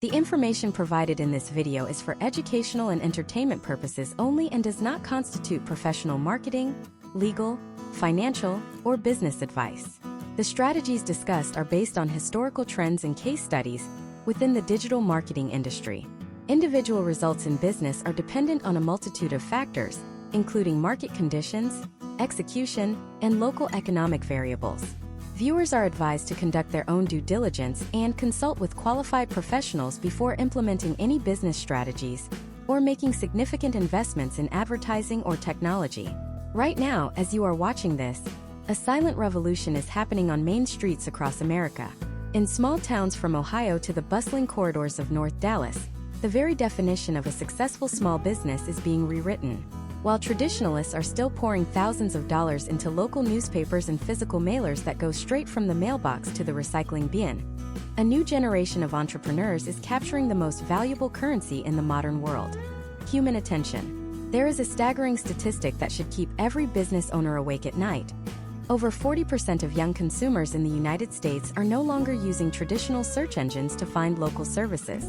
The information provided in this video is for educational and entertainment purposes only and does not constitute professional marketing, legal, financial, or business advice. The strategies discussed are based on historical trends and case studies within the digital marketing industry. Individual results in business are dependent on a multitude of factors, including market conditions, execution, and local economic variables. Viewers are advised to conduct their own due diligence and consult with qualified professionals before implementing any business strategies or making significant investments in advertising or technology. Right now, as you are watching this, a silent revolution is happening on main streets across America. In small towns from Ohio to the bustling corridors of North Dallas, the very definition of a successful small business is being rewritten. While traditionalists are still pouring thousands of dollars into local newspapers and physical mailers that go straight from the mailbox to the recycling bin, a new generation of entrepreneurs is capturing the most valuable currency in the modern world: human attention. There is a staggering statistic that should keep every business owner awake at night. Over 40% of young consumers in the United States are no longer using traditional search engines to find local services.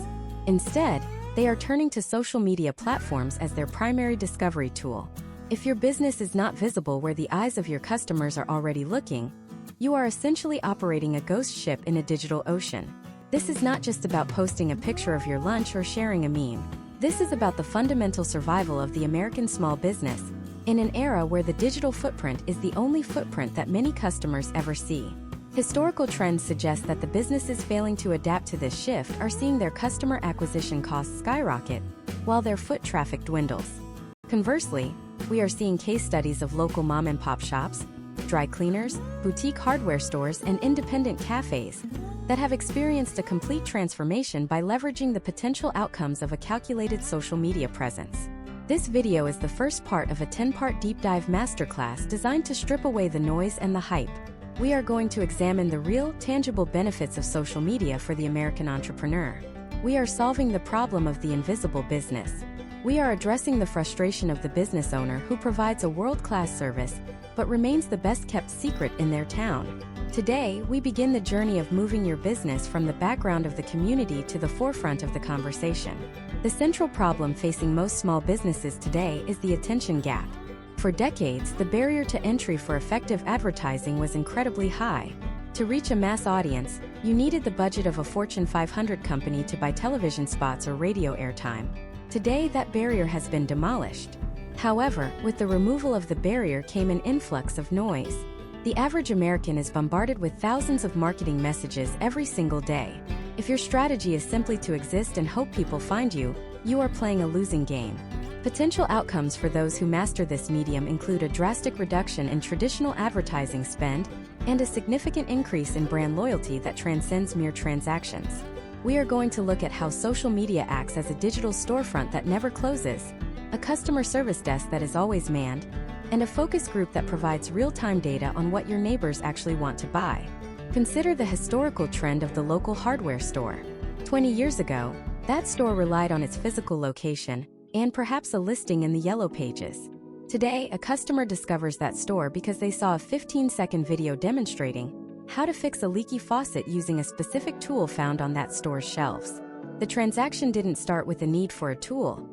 Instead, they are turning to social media platforms as their primary discovery tool. If your business is not visible where the eyes of your customers are already looking, you are essentially operating a ghost ship in a digital ocean. This is not just about posting a picture of your lunch or sharing a meme. This is about the fundamental survival of the American small business, in an era where the digital footprint is the only footprint that many customers ever see. Historical trends suggest that the businesses failing to adapt to this shift are seeing their customer acquisition costs skyrocket, while their foot traffic dwindles. Conversely, we are seeing case studies of local mom-and-pop shops, dry cleaners, boutique hardware stores, and independent cafes that have experienced a complete transformation by leveraging the potential outcomes of a calculated social media presence. This video is the first part of a 10-part deep dive masterclass designed to strip away the noise and the hype. We are going to examine the real, tangible benefits of social media for the American entrepreneur. We are solving the problem of the invisible business. We are addressing the frustration of the business owner who provides a world-class service but remains the best-kept secret in their town. Today, we begin the journey of moving your business from the background of the community to the forefront of the conversation. The central problem facing most small businesses today is the attention gap. For decades, the barrier to entry for effective advertising was incredibly high. To reach a mass audience, you needed the budget of a Fortune 500 company to buy television spots or radio airtime. Today, that barrier has been demolished. However, with the removal of the barrier came an influx of noise. The average American is bombarded with thousands of marketing messages every single day. If your strategy is simply to exist and hope people find you, you are playing a losing game. Potential outcomes for those who master this medium include a drastic reduction in traditional advertising spend and a significant increase in brand loyalty that transcends mere transactions. We are going to look at how social media acts as a digital storefront that never closes, a customer service desk that is always manned, and a focus group that provides real-time data on what your neighbors actually want to buy. Consider the historical trend of the local hardware store. 20 years ago, that store relied on its physical location and perhaps a listing in the yellow pages. Today, a customer discovers that store because they saw a 15-second video demonstrating how to fix a leaky faucet using a specific tool found on that store's shelves. The transaction didn't start with a need for a tool.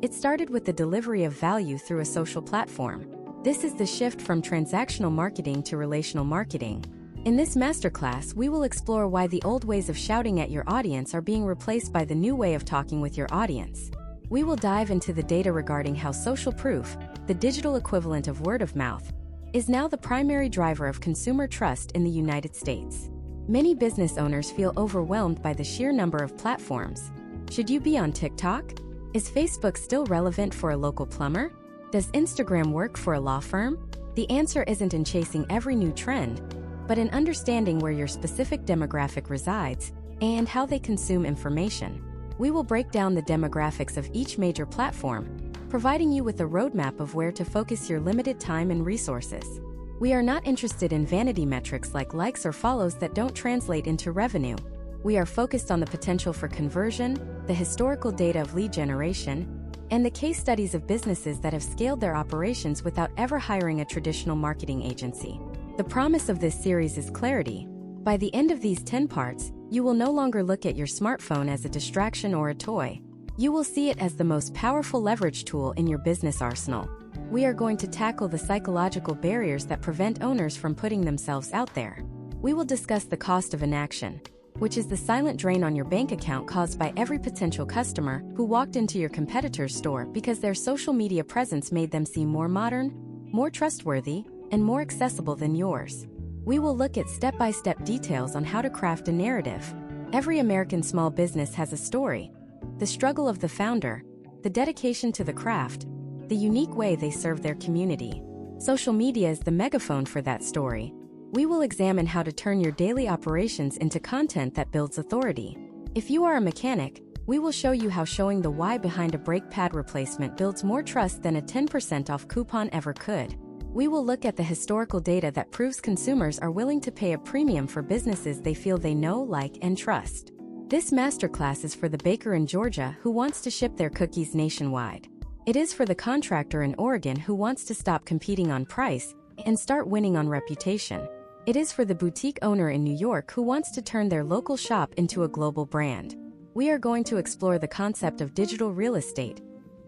It started with the delivery of value through a social platform. This is the shift from transactional marketing to relational marketing. In this masterclass, we will explore why the old ways of shouting at your audience are being replaced by the new way of talking with your audience. We will dive into the data regarding how social proof, the digital equivalent of word of mouth, is now the primary driver of consumer trust in the United States. Many business owners feel overwhelmed by the sheer number of platforms. Should you be on TikTok? Is Facebook still relevant for a local plumber? Does Instagram work for a law firm? The answer isn't in chasing every new trend, but in understanding where your specific demographic resides and how they consume information. We will break down the demographics of each major platform, providing you with a roadmap of where to focus your limited time and resources. We are not interested in vanity metrics like likes or follows that don't translate into revenue. We are focused on the potential for conversion, the historical data of lead generation, and the case studies of businesses that have scaled their operations without ever hiring a traditional marketing agency. The promise of this series is clarity. By the end of these 10 parts, You will no longer look at your smartphone as a distraction or a toy. You will see it as the most powerful leverage tool in your business arsenal. We are going to tackle the psychological barriers that prevent owners from putting themselves out there. We will discuss the cost of inaction, which is the silent drain on your bank account caused by every potential customer who walked into your competitor's store because their social media presence made them seem more modern, more trustworthy, and more accessible than yours. We will look at step-by-step details on how to craft a narrative. Every American small business has a story. The struggle of the founder, the dedication to the craft, the unique way they serve their community. Social media is the megaphone for that story. We will examine how to turn your daily operations into content that builds authority. If you are a mechanic, we will show you how showing the why behind a brake pad replacement builds more trust than a 10% off coupon ever could. We will look at the historical data that proves consumers are willing to pay a premium for businesses they feel they know, like, and trust. This masterclass is for the baker in Georgia who wants to ship their cookies nationwide. It is for the contractor in Oregon who wants to stop competing on price and start winning on reputation. It is for the boutique owner in New York who wants to turn their local shop into a global brand. We are going to explore the concept of digital real estate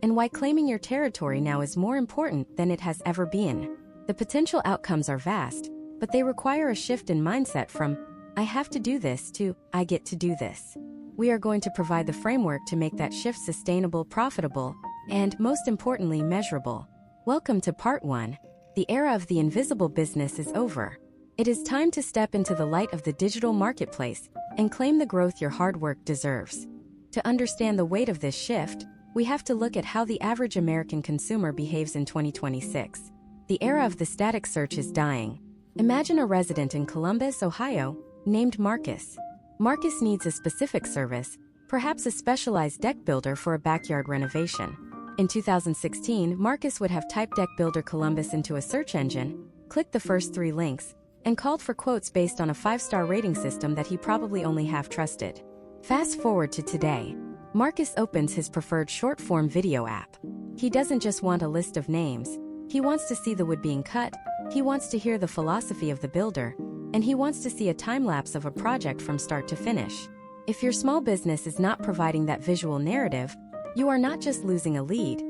and why claiming your territory now is more important than it has ever been. The potential outcomes are vast, but they require a shift in mindset from, I have to do this, to, I get to do this. We are going to provide the framework to make that shift sustainable, profitable, and, most importantly, measurable. Welcome to Part 1. The era of the invisible business is over. It is time to step into the light of the digital marketplace and claim the growth your hard work deserves. To understand the weight of this shift, we have to look at how the average American consumer behaves in 2026. The era of the static search is dying. Imagine a resident in Columbus, Ohio, named Marcus. Marcus needs a specific service, perhaps a specialized deck builder for a backyard renovation. In 2016, Marcus would have typed Deck Builder Columbus into a search engine, clicked the first 3 links, and called for quotes based on a 5-star rating system that he probably only half trusted. Fast forward to today. Marcus opens his preferred short-form video app. He doesn't just want a list of names. He wants to see the wood being cut, he wants to hear the philosophy of the builder, and he wants to see a time-lapse of a project from start to finish. If your small business is not providing that visual narrative, you are not just losing a lead,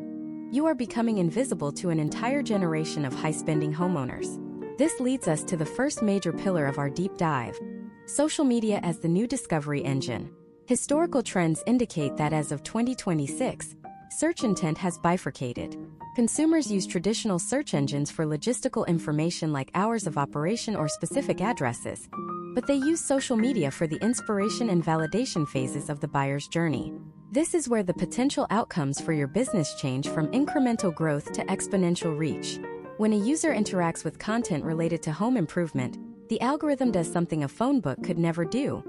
you are becoming invisible to an entire generation of high-spending homeowners. This leads us to the first major pillar of our deep dive: social media as the new discovery engine. Historical trends indicate that as of 2026, search intent has bifurcated. Consumers use traditional search engines for logistical information like hours of operation or specific addresses, but they use social media for the inspiration and validation phases of the buyer's journey. This is where the potential outcomes for your business change from incremental growth to exponential reach. When a user interacts with content related to home improvement, the algorithm does something a phone book could never do.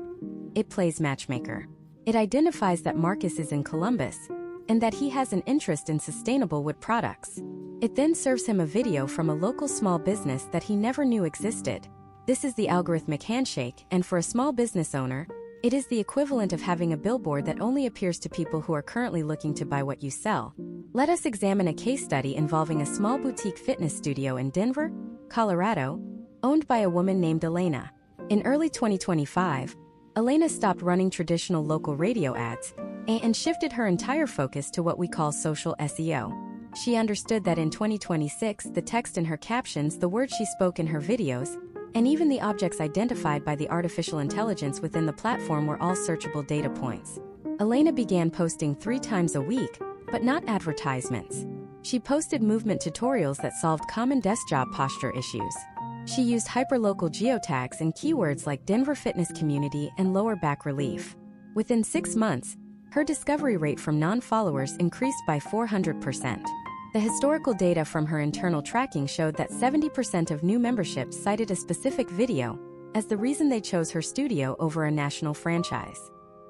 It plays matchmaker. It identifies that Marcus is in Columbus and that he has an interest in sustainable wood products. It then serves him a video from a local small business that he never knew existed. This is the algorithmic handshake, and for a small business owner, it is the equivalent of having a billboard that only appears to people who are currently looking to buy what you sell. Let us examine a case study involving a small boutique fitness studio in Denver, Colorado, owned by a woman named Elena. In early 2025, Elena stopped running traditional local radio ads and shifted her entire focus to what we call social SEO. She understood that in 2026, the text in her captions, the words she spoke in her videos, and even the objects identified by the artificial intelligence within the platform were all searchable data points. Elena began posting 3 times a week, but not advertisements. She posted movement tutorials that solved common desk job posture issues. She used hyperlocal geotags and keywords like Denver fitness community and lower back relief. Within 6 months, her discovery rate from non-followers increased by 400%. The historical data from her internal tracking showed that 70% of new memberships cited a specific video as the reason they chose her studio over a national franchise.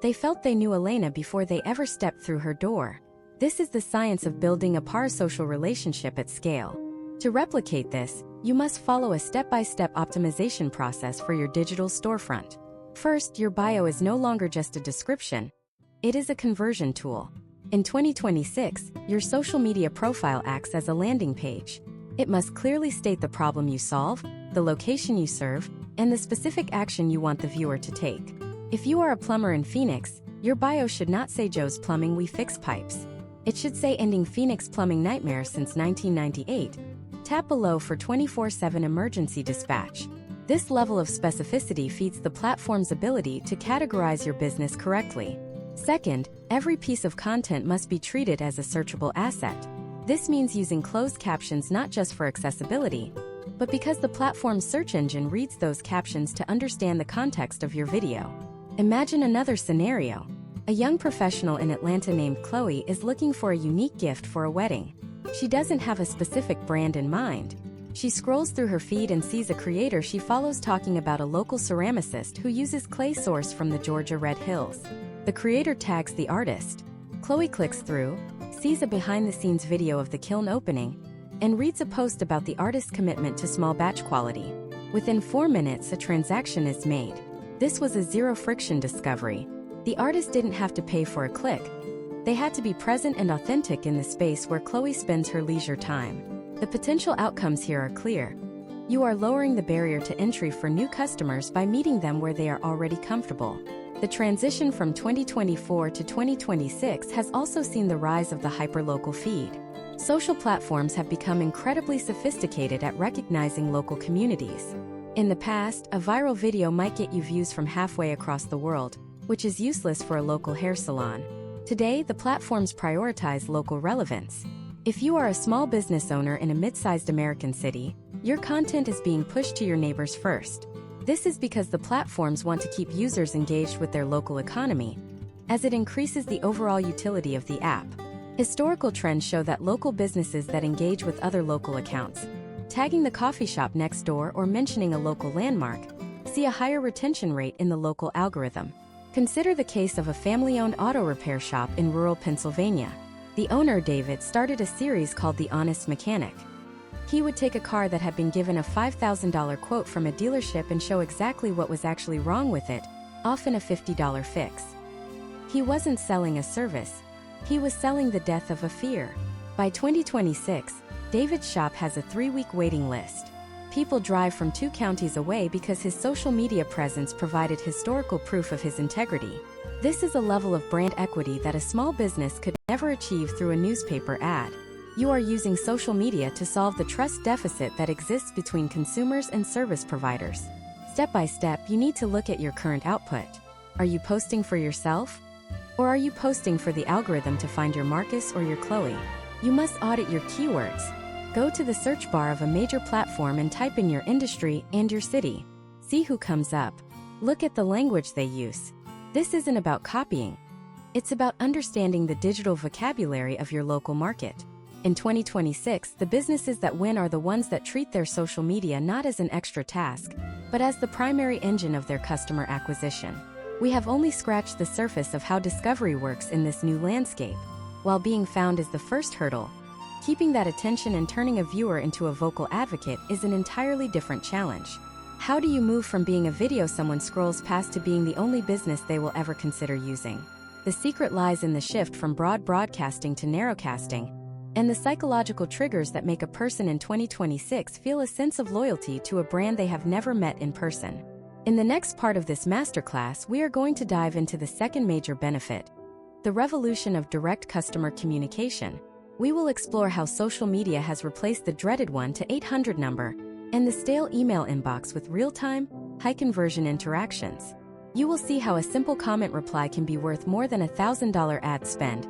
They felt they knew Elena before they ever stepped through her door. This is the science of building a parasocial relationship at scale. To replicate this, you must follow a step-by-step optimization process for your digital storefront. First, your bio is no longer just a description. It is a conversion tool. In 2026, your social media profile acts as a landing page. It must clearly state the problem you solve, the location you serve, and the specific action you want the viewer to take. If you are a plumber in Phoenix, your bio should not say Joe's Plumbing, we fix pipes. It should say ending Phoenix plumbing nightmare since 1998. Tap below for 24/7 emergency dispatch. This level of specificity feeds the platform's ability to categorize your business correctly. Second, every piece of content must be treated as a searchable asset. This means using closed captions not just for accessibility, but because the platform's search engine reads those captions to understand the context of your video. Imagine another scenario. A young professional in Atlanta named Chloe is looking for a unique gift for a wedding. She doesn't have a specific brand in mind. She scrolls through her feed and sees a creator she follows talking about a local ceramicist who uses clay sourced from the Georgia Red Hills. The creator tags the artist. Chloe clicks through, sees a behind-the-scenes video of the kiln opening, and reads a post about the artist's commitment to small batch quality. Within 4 minutes, a transaction is made. This was a zero-friction discovery. The artist didn't have to pay for a click. They had to be present and authentic in the space where Chloe spends her leisure time. The potential outcomes here are clear. You are lowering the barrier to entry for new customers by meeting them where they are already comfortable. The transition from 2024 to 2026 has also seen the rise of the hyperlocal feed. Social platforms have become incredibly sophisticated at recognizing local communities. In the past, a viral video might get you views from halfway across the world, which is useless for a local hair salon. Today, the platforms prioritize local relevance. If you are a small business owner in a mid-sized American city, your content is being pushed to your neighbors first. This is because the platforms want to keep users engaged with their local economy, as it increases the overall utility of the app. Historical trends show that local businesses that engage with other local accounts, tagging the coffee shop next door or mentioning a local landmark, see a higher retention rate in the local algorithm. Consider the case of a family-owned auto repair shop in rural Pennsylvania. The owner, David, started a series called The Honest Mechanic. He would take a car that had been given a $5,000 quote from a dealership and show exactly what was actually wrong with it, often a $50 fix. He wasn't selling a service. He was selling the death of a fear. By 2026, David's shop has a 3-week waiting list. People drive from 2 counties away because his social media presence provided historical proof of his integrity. This is a level of brand equity that a small business could never achieve through a newspaper ad. You are using social media to solve the trust deficit that exists between consumers and service providers. Step by step, you need to look at your current output. Are you posting for yourself? Or are you posting for the algorithm to find your Marcus or your Chloe? You must audit your keywords. Go to the search bar of a major platform and type in your industry and your city. See who comes up. Look at the language they use. This isn't about copying. It's about understanding the digital vocabulary of your local market. In 2026, the businesses that win are the ones that treat their social media not as an extra task, but as the primary engine of their customer acquisition. We have only scratched the surface of how discovery works in this new landscape. While being found is the first hurdle, keeping that attention and turning a viewer into a vocal advocate is an entirely different challenge. How do you move from being a video someone scrolls past to being the only business they will ever consider using? The secret lies in the shift from broad broadcasting to narrowcasting, and the psychological triggers that make a person in 2026 feel a sense of loyalty to a brand they have never met in person. In the next part of this masterclass, we are going to dive into the second major benefit, the revolution of direct customer communication. We will explore how social media has replaced the dreaded 1-800 number and the stale email inbox with real-time, high-conversion interactions. You will see how a simple comment reply can be worth more than $1,000 ad spend,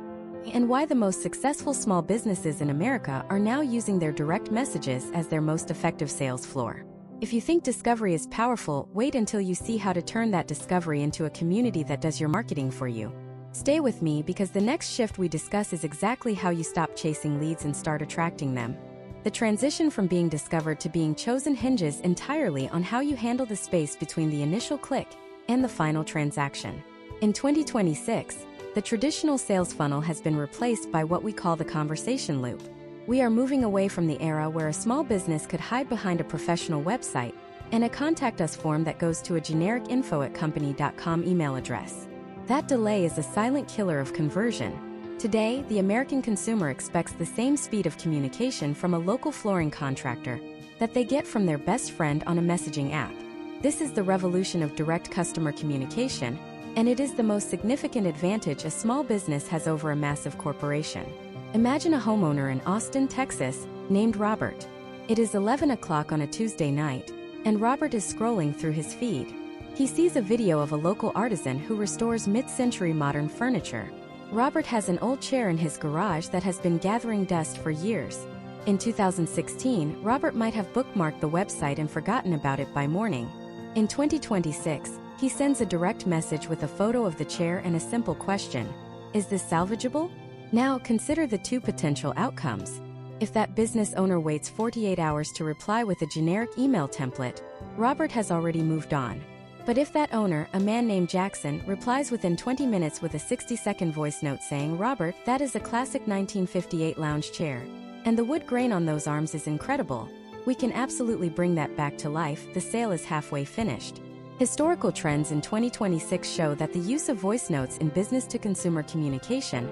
and why the most successful small businesses in America are now using their direct messages as their most effective sales floor. If you think discovery is powerful, wait until you see how to turn that discovery into a community that does your marketing for you. Stay with me because the next shift we discuss is exactly how you stop chasing leads and start attracting them. The transition from being discovered to being chosen hinges entirely on how you handle the space between the initial click and the final transaction. In 2026, the traditional sales funnel has been replaced by what we call the conversation loop. We are moving away from the era where a small business could hide behind a professional website and a contact us form that goes to a generic info@company.com email address. That delay is a silent killer of conversion. Today, the American consumer expects the same speed of communication from a local flooring contractor that they get from their best friend on a messaging app. This is the revolution of direct customer communication, and it is the most significant advantage a small business has over a massive corporation. Imagine a homeowner in Austin, Texas, named Robert. It is 11 o'clock on a Tuesday night, and Robert is scrolling through his feed. He sees a video of a local artisan who restores mid-century modern furniture. Robert has an old chair in his garage that has been gathering dust for years. In 2016, Robert might have bookmarked the website and forgotten about it by morning. In 2026, he sends a direct message with a photo of the chair and a simple question: is this salvageable? Now, consider the two potential outcomes. If that business owner waits 48 hours to reply with a generic email template, Robert has already moved on. But if that owner, a man named Jackson, replies within 20 minutes with a 60-second voice note saying, "Robert, that is a classic 1958 lounge chair, and the wood grain on those arms is incredible. We can absolutely bring that back to life. The sale is halfway finished." Historical trends in 2026 show that the use of voice notes in business-to-consumer communication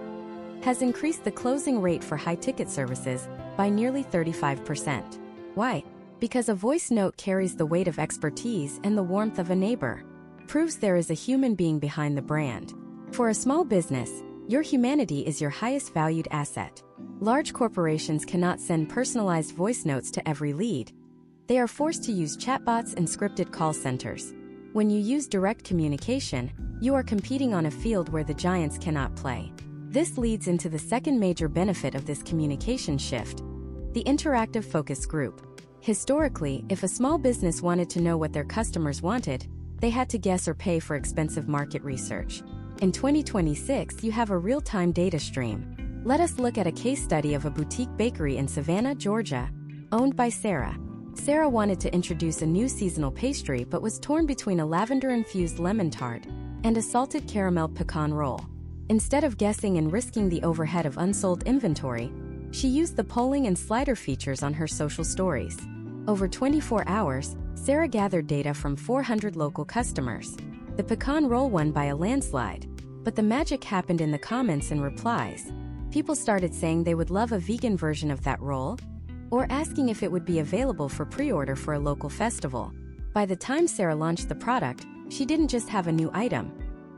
has increased the closing rate for high-ticket services by nearly 35%. Why? Because a voice note carries the weight of expertise and the warmth of a neighbor. Proves there is a human being behind the brand. For a small business, your humanity is your highest valued asset. Large corporations cannot send personalized voice notes to every lead. They are forced to use chatbots and scripted call centers. When you use direct communication, you are competing on a field where the giants cannot play. This leads into the second major benefit of this communication shift: the interactive focus group. Historically, if a small business wanted to know what their customers wanted, they had to guess or pay for expensive market research. In 2026, you have a real-time data stream. Let us look at a case study of a boutique bakery in Savannah, Georgia, owned by Sarah. Sarah wanted to introduce a new seasonal pastry but was torn between a lavender-infused lemon tart and a salted caramel pecan roll. Instead of guessing and risking the overhead of unsold inventory, she used the polling and slider features on her social stories. Over 24 hours, Sarah gathered data from 400 local customers. The pecan roll won by a landslide, but the magic happened in the comments and replies. People started saying they would love a vegan version of that roll, or asking if it would be available for pre-order for a local festival. By the time Sarah launched the product, she didn't just have a new item.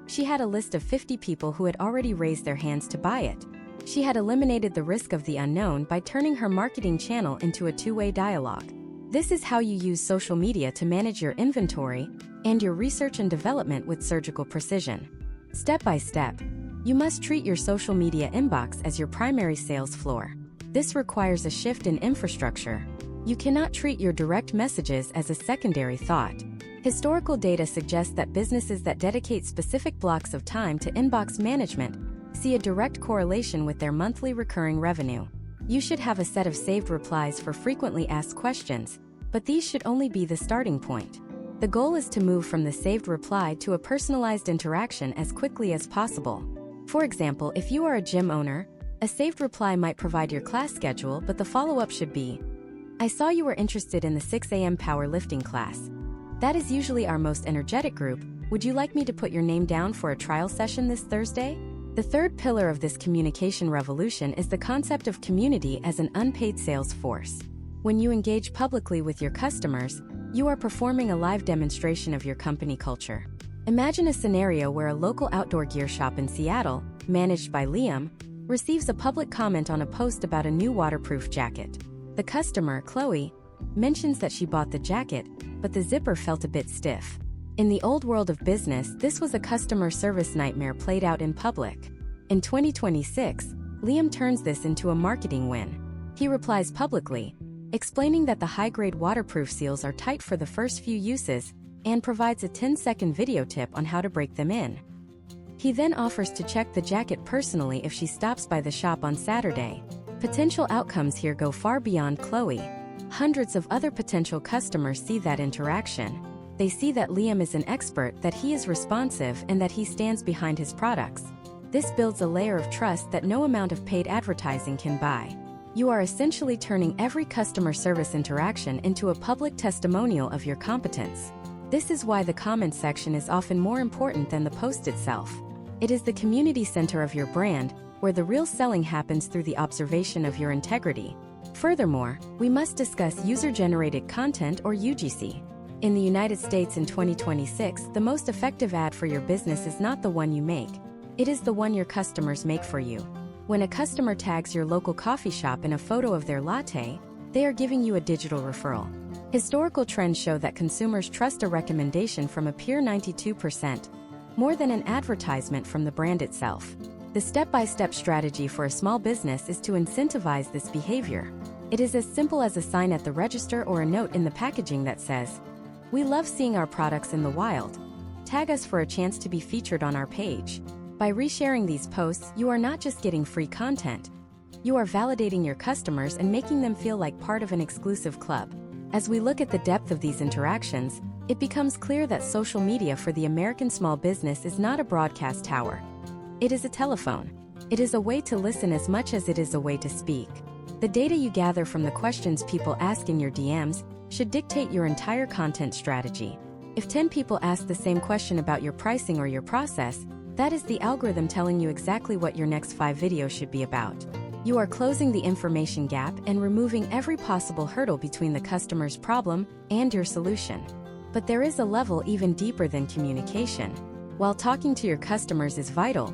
She had a list of 50 people who had already raised their hands to buy it. She had eliminated the risk of the unknown by turning her marketing channel into a two-way dialogue. This is how you use social media to manage your inventory and your research and development with surgical precision. Step by step, you must treat your social media inbox as your primary sales floor. This requires a shift in infrastructure. You cannot treat your direct messages as a secondary thought. Historical data suggests that businesses that dedicate specific blocks of time to inbox management see a direct correlation with their monthly recurring revenue. You should have a set of saved replies for frequently asked questions, but these should only be the starting point. The goal is to move from the saved reply to a personalized interaction as quickly as possible. For example, if you are a gym owner, a saved reply might provide your class schedule, but the follow-up should be, "I saw you were interested in the 6 a.m. powerlifting class. That is usually our most energetic group. Would you like me to put your name down for a trial session this Thursday?" The third pillar of this communication revolution is the concept of community as an unpaid sales force. When you engage publicly with your customers, you are performing a live demonstration of your company culture. Imagine a scenario where a local outdoor gear shop in Seattle, managed by Liam, receives a public comment on a post about a new waterproof jacket. The customer, Chloe, mentions that she bought the jacket, but the zipper felt a bit stiff. In the old world of business, this was a customer service nightmare played out in public. In 2026, Liam turns this into a marketing win. He replies publicly, explaining that the high-grade waterproof seals are tight for the first few uses, and provides a 10-second video tip on how to break them in. He then offers to check the jacket personally if she stops by the shop on Saturday. Potential outcomes here go far beyond Chloe. Hundreds of other potential customers see that interaction. They see that Liam is an expert, that he is responsive, and that he stands behind his products. This builds a layer of trust that no amount of paid advertising can buy. You are essentially turning every customer service interaction into a public testimonial of your competence. This is why the comment section is often more important than the post itself. It is the community center of your brand, where the real selling happens through the observation of your integrity. Furthermore, we must discuss user-generated content, or UGC. In the United States in 2026, the most effective ad for your business is not the one you make. It is the one your customers make for you. When a customer tags your local coffee shop in a photo of their latte, they are giving you a digital referral. Historical trends show that consumers trust a recommendation from a peer 92%, more than an advertisement from the brand itself. The step-by-step strategy for a small business is to incentivize this behavior. It is as simple as a sign at the register or a note in the packaging that says, "We love seeing our products in the wild. Tag us for a chance to be featured on our page." By resharing these posts, you are not just getting free content. You are validating your customers and making them feel like part of an exclusive club. As we look at the depth of these interactions, it becomes clear that social media for the American small business is not a broadcast tower. It is a telephone. It is a way to listen as much as it is a way to speak. The data you gather from the questions people ask in your DMs should dictate your entire content strategy. If 10 people ask the same question about your pricing or your process, that is the algorithm telling you exactly what your next 5 videos should be about. You are closing the information gap and removing every possible hurdle between the customer's problem and your solution. But there is a level even deeper than communication. While talking to your customers is vital,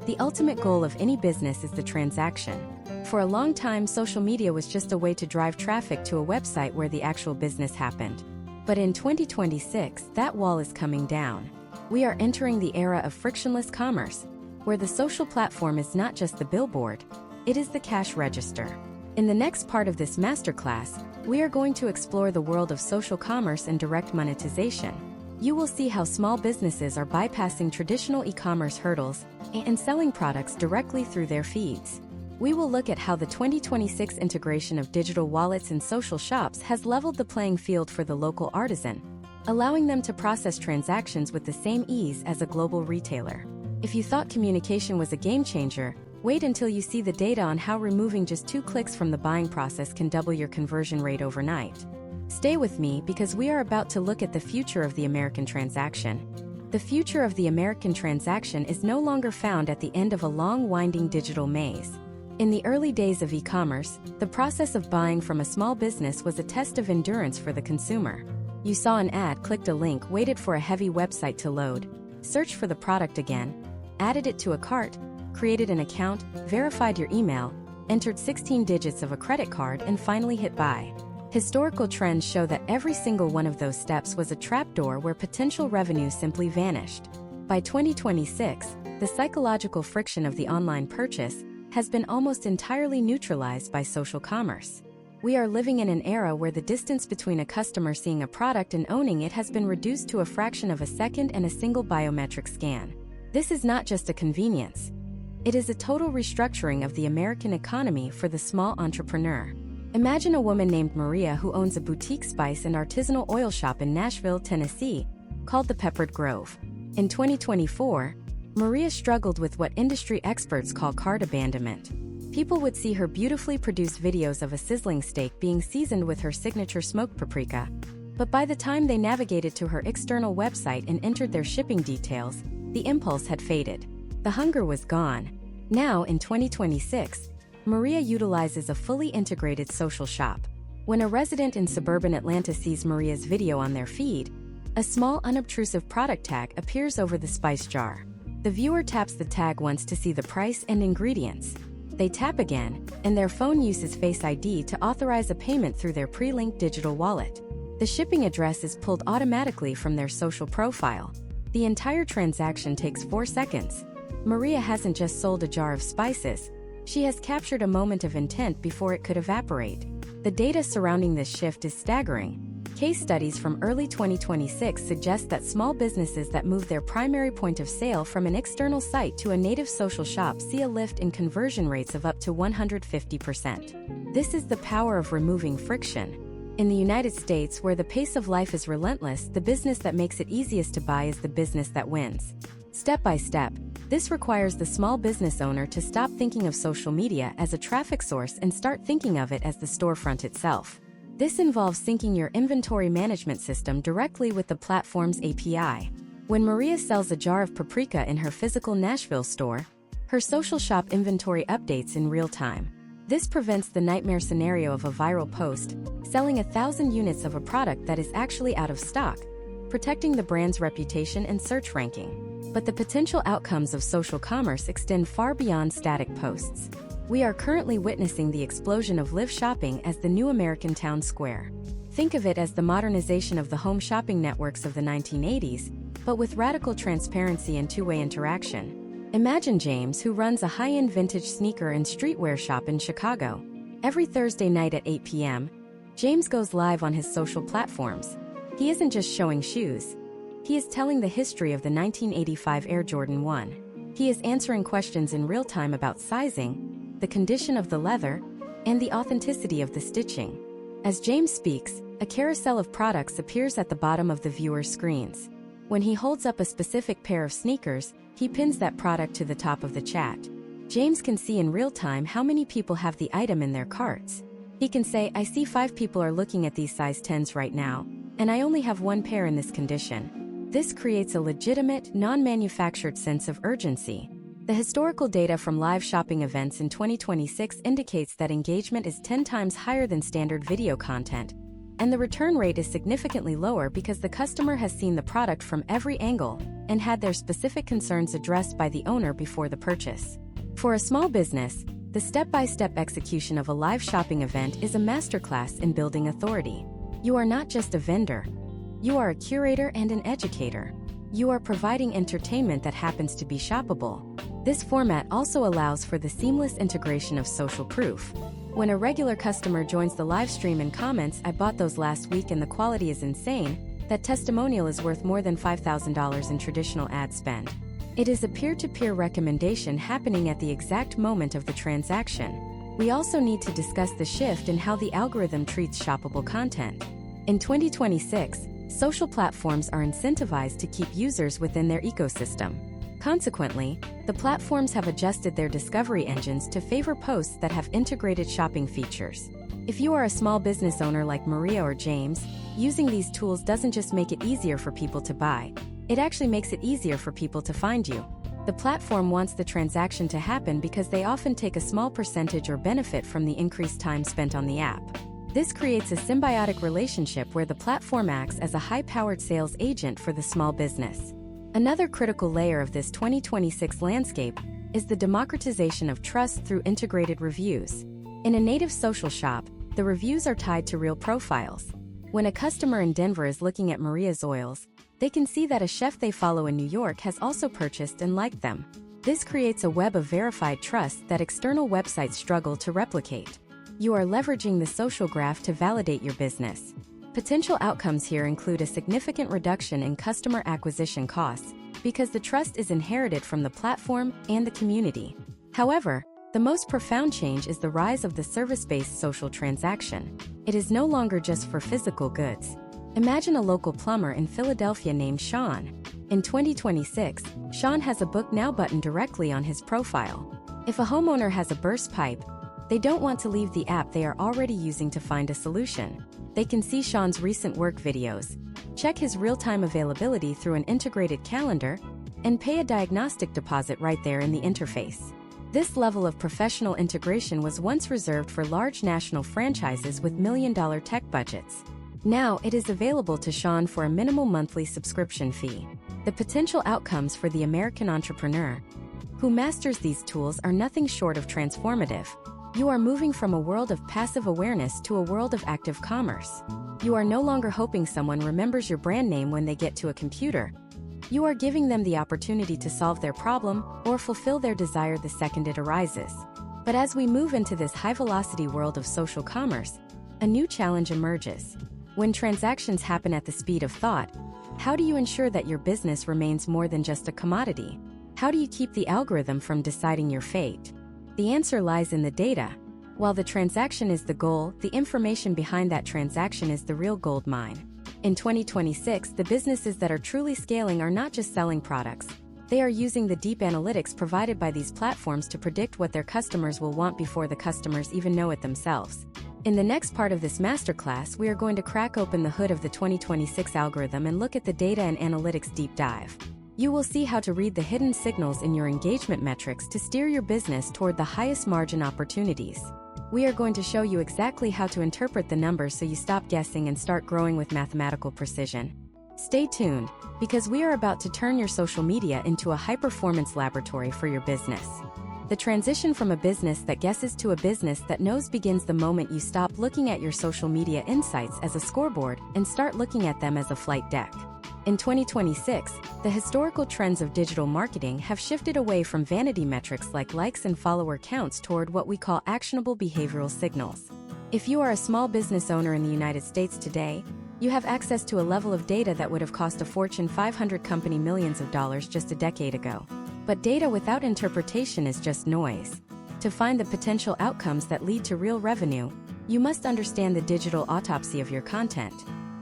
the ultimate goal of any business is the transaction. For a long time, social media was just a way to drive traffic to a website where the actual business happened. But in 2026, that wall is coming down. We are entering the era of frictionless commerce, where the social platform is not just the billboard, it is the cash register. In the next part of this masterclass, we are going to explore the world of social commerce and direct monetization. You will see how small businesses are bypassing traditional e-commerce hurdles and selling products directly through their feeds. We will look at how the 2026 integration of digital wallets and social shops has leveled the playing field for the local artisan, allowing them to process transactions with the same ease as a global retailer. If you thought communication was a game changer, wait until you see the data on how removing just 2 clicks from the buying process can double your conversion rate overnight. Stay with me because we are about to look at the future of the American transaction. The future of the American transaction is no longer found at the end of a long, winding digital maze. In the early days of e-commerce, the process of buying from a small business was a test of endurance for the consumer. You saw an ad, clicked a link, waited for a heavy website to load, searched for the product again, added it to a cart, created an account, verified your email, entered 16 digits of a credit card, and finally hit buy. Historical trends show that every single one of those steps was a trapdoor where potential revenue simply vanished. By 2026, the psychological friction of the online purchase has been almost entirely neutralized by social commerce. We are living in an era where the distance between a customer seeing a product and owning it has been reduced to a fraction of a second and a single biometric scan. This is not just a convenience. It is a total restructuring of the American economy for the small entrepreneur. Imagine a woman named Maria who owns a boutique spice and artisanal oil shop in Nashville, Tennessee, called the Peppered Grove. In 2024, Maria struggled with what industry experts call cart abandonment. People would see her beautifully produced videos of a sizzling steak being seasoned with her signature smoked paprika. But by the time they navigated to her external website and entered their shipping details, the impulse had faded. The hunger was gone. Now, in 2026, Maria utilizes a fully integrated social shop. When a resident in suburban Atlanta sees Maria's video on their feed, a small unobtrusive product tag appears over the spice jar. The viewer taps the tag once to see the price and ingredients. They tap again, and their phone uses Face ID to authorize a payment through their pre-linked digital wallet. The shipping address is pulled automatically from their social profile. The entire transaction takes 4 seconds. Maria hasn't just sold a jar of spices. She has captured a moment of intent before it could evaporate. The data surrounding this shift is staggering. Case studies from early 2026 suggest that small businesses that move their primary point of sale from an external site to a native social shop see a lift in conversion rates of up to 150%. This is the power of removing friction. In the United States, where the pace of life is relentless, the business that makes it easiest to buy is the business that wins. Step by step, this requires the small business owner to stop thinking of social media as a traffic source and start thinking of it as the storefront itself. This involves syncing your inventory management system directly with the platform's API. When Maria sells a jar of paprika in her physical Nashville store, her social shop inventory updates in real time. This prevents the nightmare scenario of a viral post, selling 1,000 units of a product that is actually out of stock, protecting the brand's reputation and search ranking. But the potential outcomes of social commerce extend far beyond static posts. We are currently witnessing the explosion of live shopping as the new American town square. Think of it as the modernization of the home shopping networks of the 1980s, but with radical transparency and two-way interaction. Imagine James, who runs a high-end vintage sneaker and streetwear shop in Chicago. Every Thursday night at 8 p.m., James goes live on his social platforms. He isn't just showing shoes. He is telling the history of the 1985 Air Jordan 1. He is answering questions in real time about sizing, the condition of the leather, and the authenticity of the stitching. As James speaks, a carousel of products appears at the bottom of the viewer's screens. When he holds up a specific pair of sneakers, he pins that product to the top of the chat. James can see in real time how many people have the item in their carts. He can say, "I see 5 people are looking at these size 10s right now, and I only have 1 pair in this condition." This creates a legitimate, non-manufactured sense of urgency. The historical data from live shopping events in 2026 indicates that engagement is 10 times higher than standard video content, and the return rate is significantly lower because the customer has seen the product from every angle and had their specific concerns addressed by the owner before the purchase. For a small business, the step-by-step execution of a live shopping event is a masterclass in building authority. You are not just a vendor. You are a curator and an educator. You are providing entertainment that happens to be shoppable. This format also allows for the seamless integration of social proof. When a regular customer joins the live stream and comments, "I bought those last week and the quality is insane," that testimonial is worth more than $5,000 in traditional ad spend. It is a peer-to-peer recommendation happening at the exact moment of the transaction. We also need to discuss the shift in how the algorithm treats shoppable content. In 2026, social platforms are incentivized to keep users within their ecosystem. Consequently, the platforms have adjusted their discovery engines to favor posts that have integrated shopping features. If you are a small business owner like Maria or James, using these tools doesn't just make it easier for people to buy, it actually makes it easier for people to find you. The platform wants the transaction to happen because they often take a small percentage or benefit from the increased time spent on the app. This creates a symbiotic relationship where the platform acts as a high-powered sales agent for the small business. Another critical layer of this 2026 landscape is the democratization of trust through integrated reviews. In a native social shop, the reviews are tied to real profiles. When a customer in Denver is looking at Maria's oils, they can see that a chef they follow in New York has also purchased and liked them. This creates a web of verified trust that external websites struggle to replicate. You are leveraging the social graph to validate your business. Potential outcomes here include a significant reduction in customer acquisition costs because the trust is inherited from the platform and the community. However, the most profound change is the rise of the service-based social transaction. It is no longer just for physical goods. Imagine a local plumber in Philadelphia named Sean. In 2026, Sean has a Book Now button directly on his profile. If a homeowner has a burst pipe, they don't want to leave the app they are already using to find a solution. They can see Sean's recent work videos, check his real-time availability through an integrated calendar, and pay a diagnostic deposit right there in the interface. This level of professional integration was once reserved for large national franchises with million-dollar tech budgets. Now it is available to Sean for a minimal monthly subscription fee. The potential outcomes for the American entrepreneur who masters these tools are nothing short of transformative. You are moving from a world of passive awareness to a world of active commerce. You are no longer hoping someone remembers your brand name when they get to a computer. You are giving them the opportunity to solve their problem or fulfill their desire the second it arises. But as we move into this high-velocity world of social commerce, a new challenge emerges. When transactions happen at the speed of thought, how do you ensure that your business remains more than just a commodity? How do you keep the algorithm from deciding your fate? The answer lies in the data. While the transaction is the goal, the information behind that transaction is the real gold mine. In 2026, the businesses that are truly scaling are not just selling products. They are using the deep analytics provided by these platforms to predict what their customers will want before the customers even know it themselves. In the next part of this masterclass, we are going to crack open the hood of the 2026 algorithm and look at the data and analytics deep dive. You will see how to read the hidden signals in your engagement metrics to steer your business toward the highest margin opportunities. We are going to show you exactly how to interpret the numbers so you stop guessing and start growing with mathematical precision. Stay tuned, because we are about to turn your social media into a high-performance laboratory for your business. The transition from a business that guesses to a business that knows begins the moment you stop looking at your social media insights as a scoreboard and start looking at them as a flight deck. In 2026, the historical trends of digital marketing have shifted away from vanity metrics like likes and follower counts toward what we call actionable behavioral signals. If you are a small business owner in the United States today, you have access to a level of data that would have cost a Fortune 500 company millions of dollars just a decade ago. But data without interpretation is just noise. To find the potential outcomes that lead to real revenue, you must understand the digital autopsy of your content.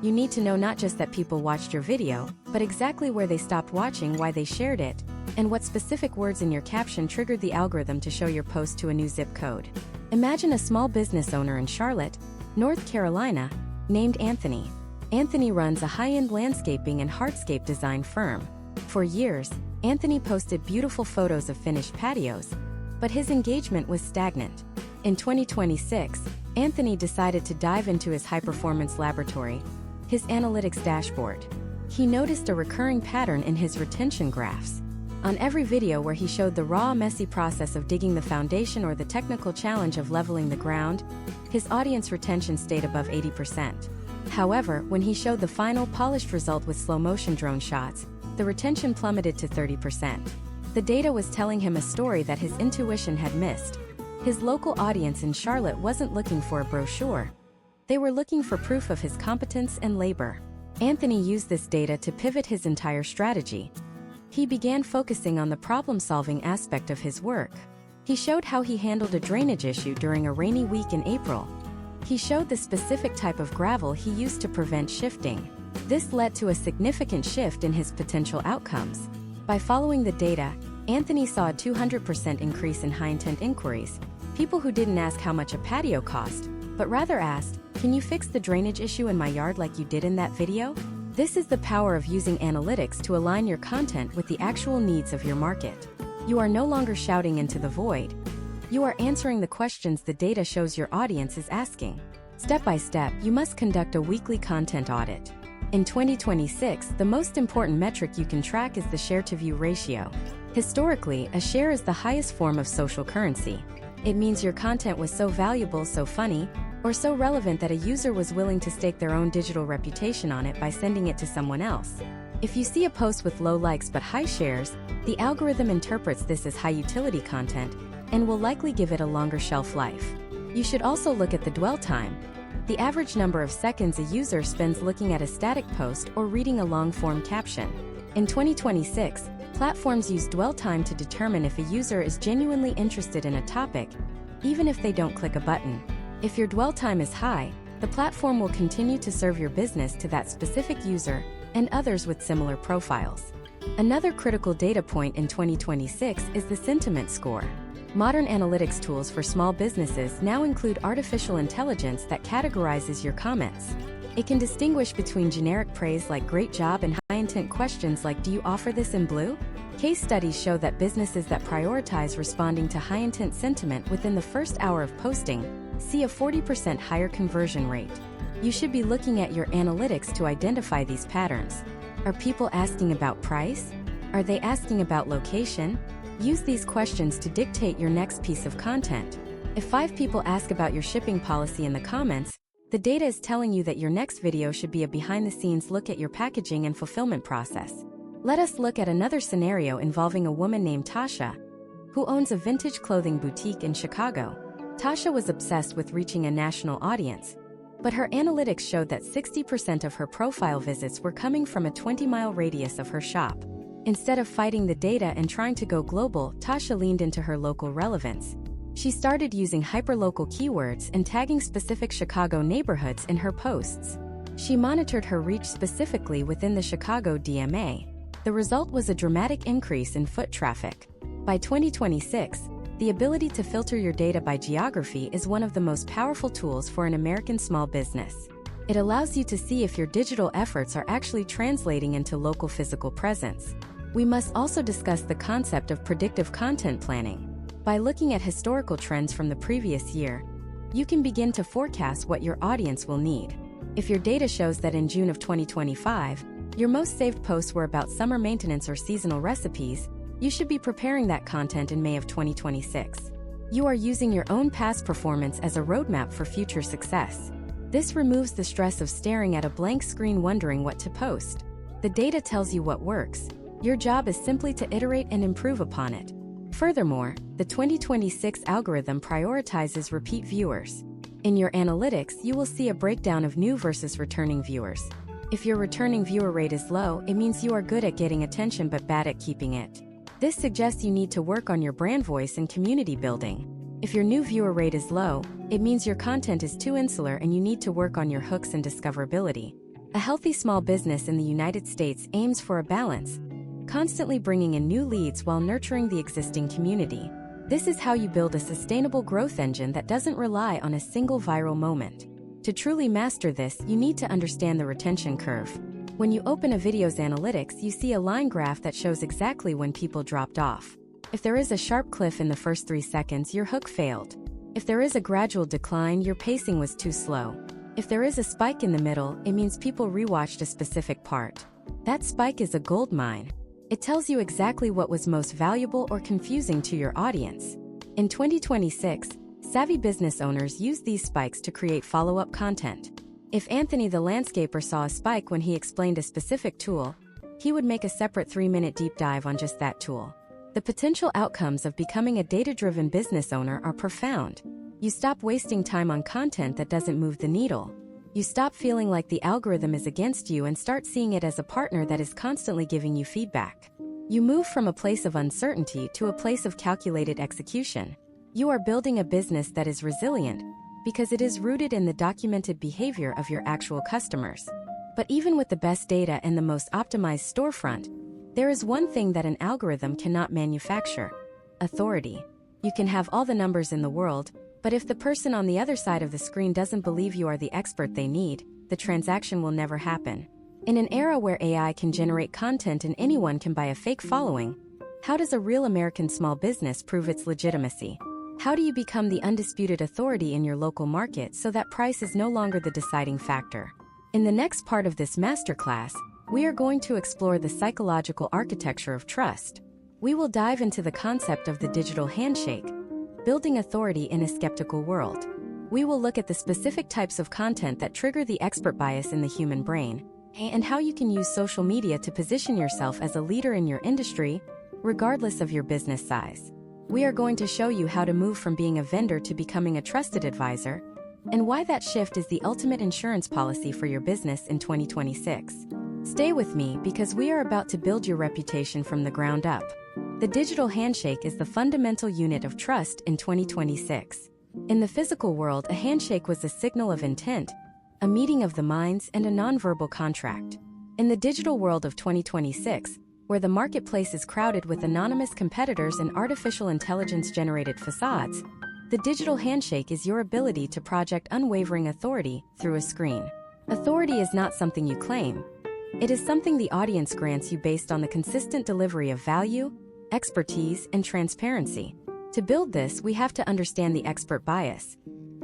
You need to know not just that people watched your video, but exactly where they stopped watching, why they shared it, and what specific words in your caption triggered the algorithm to show your post to a new zip code. Imagine a small business owner in Charlotte, North Carolina, named Anthony. Anthony runs a high-end landscaping and hardscape design firm. For years, Anthony posted beautiful photos of finished patios, but his engagement was stagnant. In 2026, Anthony decided to dive into his high-performance laboratory, his analytics dashboard. He noticed a recurring pattern in his retention graphs. On every video where he showed the raw, messy process of digging the foundation or the technical challenge of leveling the ground, his audience retention stayed above 80%. However, when he showed the final polished result with slow-motion drone shots, the retention plummeted to 30%. The data was telling him a story that his intuition had missed. His local audience in Charlotte wasn't looking for a brochure. They were looking for proof of his competence and labor. Anthony used this data to pivot his entire strategy. He began focusing on the problem-solving aspect of his work. He showed how he handled a drainage issue during a rainy week in April. He showed the specific type of gravel he used to prevent shifting. This led to a significant shift in his potential outcomes. By following the data, Anthony saw a 200% increase in high-intent inquiries, people who didn't ask how much a patio cost, but rather asked, "Can you fix the drainage issue in my yard like you did in that video?" This is the power of using analytics to align your content with the actual needs of your market. You are no longer shouting into the void. You are answering the questions the data shows your audience is asking. Step by step, you must conduct a weekly content audit. In 2026, the most important metric you can track is the share-to-view ratio. Historically, a share is the highest form of social currency. It means your content was so valuable, so funny, or so relevant that a user was willing to stake their own digital reputation on it by sending it to someone else. If you see a post with low likes but high shares, the algorithm interprets this as high-utility content and will likely give it a longer shelf life. You should also look at the dwell time, the average number of seconds a user spends looking at a static post or reading a long-form caption. In 2026, platforms use dwell time to determine if a user is genuinely interested in a topic, even if they don't click a button. If your dwell time is high, the platform will continue to serve your business to that specific user and others with similar profiles. Another critical data point in 2026 is the sentiment score. Modern analytics tools for small businesses now include artificial intelligence that categorizes your comments. It can distinguish between generic praise like "great job" and high-intent questions like "do you offer this in blue?" Case studies show that businesses that prioritize responding to high-intent sentiment within the first hour of posting see a 40% higher conversion rate. You should be looking at your analytics to identify these patterns. Are people asking about price? Are they asking about location? Use these questions to dictate your next piece of content. If 5 people ask about your shipping policy in the comments, the data is telling you that your next video should be a behind-the-scenes look at your packaging and fulfillment process. Let us look at another scenario involving a woman named Tasha, who owns a vintage clothing boutique in Chicago. Tasha was obsessed with reaching a national audience, but her analytics showed that 60% of her profile visits were coming from a 20-mile radius of her shop. Instead of fighting the data and trying to go global, Tasha leaned into her local relevance. She started using hyperlocal keywords and tagging specific Chicago neighborhoods in her posts. She monitored her reach specifically within the Chicago DMA. The result was a dramatic increase in foot traffic. By 2026, the ability to filter your data by geography is one of the most powerful tools for an American small business. It allows you to see if your digital efforts are actually translating into local physical presence. We must also discuss the concept of predictive content planning. By looking at historical trends from the previous year, you can begin to forecast what your audience will need. If your data shows that in June of 2025, your most saved posts were about summer maintenance or seasonal recipes, you should be preparing that content in May of 2026. You are using your own past performance as a roadmap for future success. This removes the stress of staring at a blank screen wondering what to post. The data tells you what works. Your job is simply to iterate and improve upon it. Furthermore, the 2026 algorithm prioritizes repeat viewers. In your analytics, you will see a breakdown of new versus returning viewers. If your returning viewer rate is low, it means you are good at getting attention but bad at keeping it. This suggests you need to work on your brand voice and community building. If your new viewer rate is low, it means your content is too insular and you need to work on your hooks and discoverability. A healthy small business in the United States aims for a balance, constantly bringing in new leads while nurturing the existing community. This is how you build a sustainable growth engine that doesn't rely on a single viral moment. To truly master this, you need to understand the retention curve. When you open a video's analytics, you see a line graph that shows exactly when people dropped off. If there is a sharp cliff in the first 3 seconds, your hook failed. If there is a gradual decline, your pacing was too slow. If there is a spike in the middle, it means people rewatched a specific part. That spike is a gold mine. It tells you exactly what was most valuable or confusing to your audience. In 2026, savvy business owners use these spikes to create follow-up content. If Anthony the landscaper saw a spike when he explained a specific tool, he would make a separate 3-minute deep dive on just that tool. The potential outcomes of becoming a data-driven business owner are profound. You stop wasting time on content that doesn't move the needle. You stop feeling like the algorithm is against you and start seeing it as a partner that is constantly giving you feedback. You move from a place of uncertainty to a place of calculated execution. You are building a business that is resilient because it is rooted in the documented behavior of your actual customers. But even with the best data and the most optimized storefront, there is one thing that an algorithm cannot manufacture: authority. You can have all the numbers in the world, but if the person on the other side of the screen doesn't believe you are the expert they need, the transaction will never happen. In an era where AI can generate content and anyone can buy a fake following, how does a real American small business prove its legitimacy? How do you become the undisputed authority in your local market so that price is no longer the deciding factor? In the next part of this masterclass, we are going to explore the psychological architecture of trust. We will dive into the concept of the digital handshake, building authority in a skeptical world. We will look at the specific types of content that trigger the expert bias in the human brain, and how you can use social media to position yourself as a leader in your industry, regardless of your business size. We are going to show you how to move from being a vendor to becoming a trusted advisor, and why that shift is the ultimate insurance policy for your business in 2026. Stay with me because we are about to build your reputation from the ground up. The digital handshake is the fundamental unit of trust in 2026. In the physical world, a handshake was a signal of intent, a meeting of the minds, and a nonverbal contract. In the digital world of 2026, where the marketplace is crowded with anonymous competitors and artificial intelligence-generated facades, the digital handshake is your ability to project unwavering authority through a screen. Authority is not something you claim. It is something the audience grants you based on the consistent delivery of value, expertise, and transparency. To build this, we have to understand the expert bias,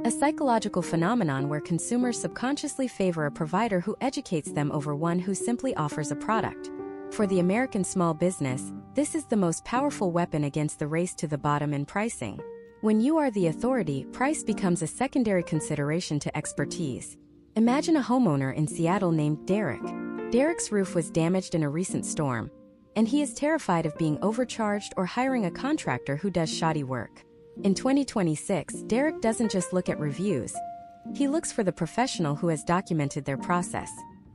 a psychological phenomenon where consumers subconsciously favor a provider who educates them over one who simply offers a product. For the American small business, this is the most powerful weapon against the race to the bottom in pricing. When you are the authority, price becomes a secondary consideration to expertise. Imagine a homeowner in Seattle named Derek. Derek's roof was damaged in a recent storm, and he is terrified of being overcharged or hiring a contractor who does shoddy work. In 2026, Derek doesn't just look at reviews. He looks for the professional who has documented their process.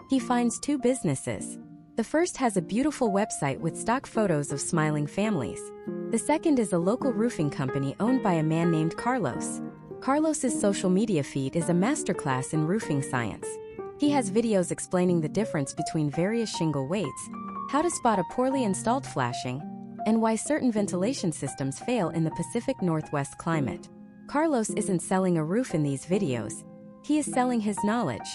He finds 2 businesses. The first has a beautiful website with stock photos of smiling families. The second is a local roofing company owned by a man named Carlos. Carlos's social media feed is a masterclass in roofing science. He has videos explaining the difference between various shingle weights, how to spot a poorly installed flashing, and why certain ventilation systems fail in the Pacific Northwest climate. Carlos isn't selling a roof in these videos. He is selling his knowledge.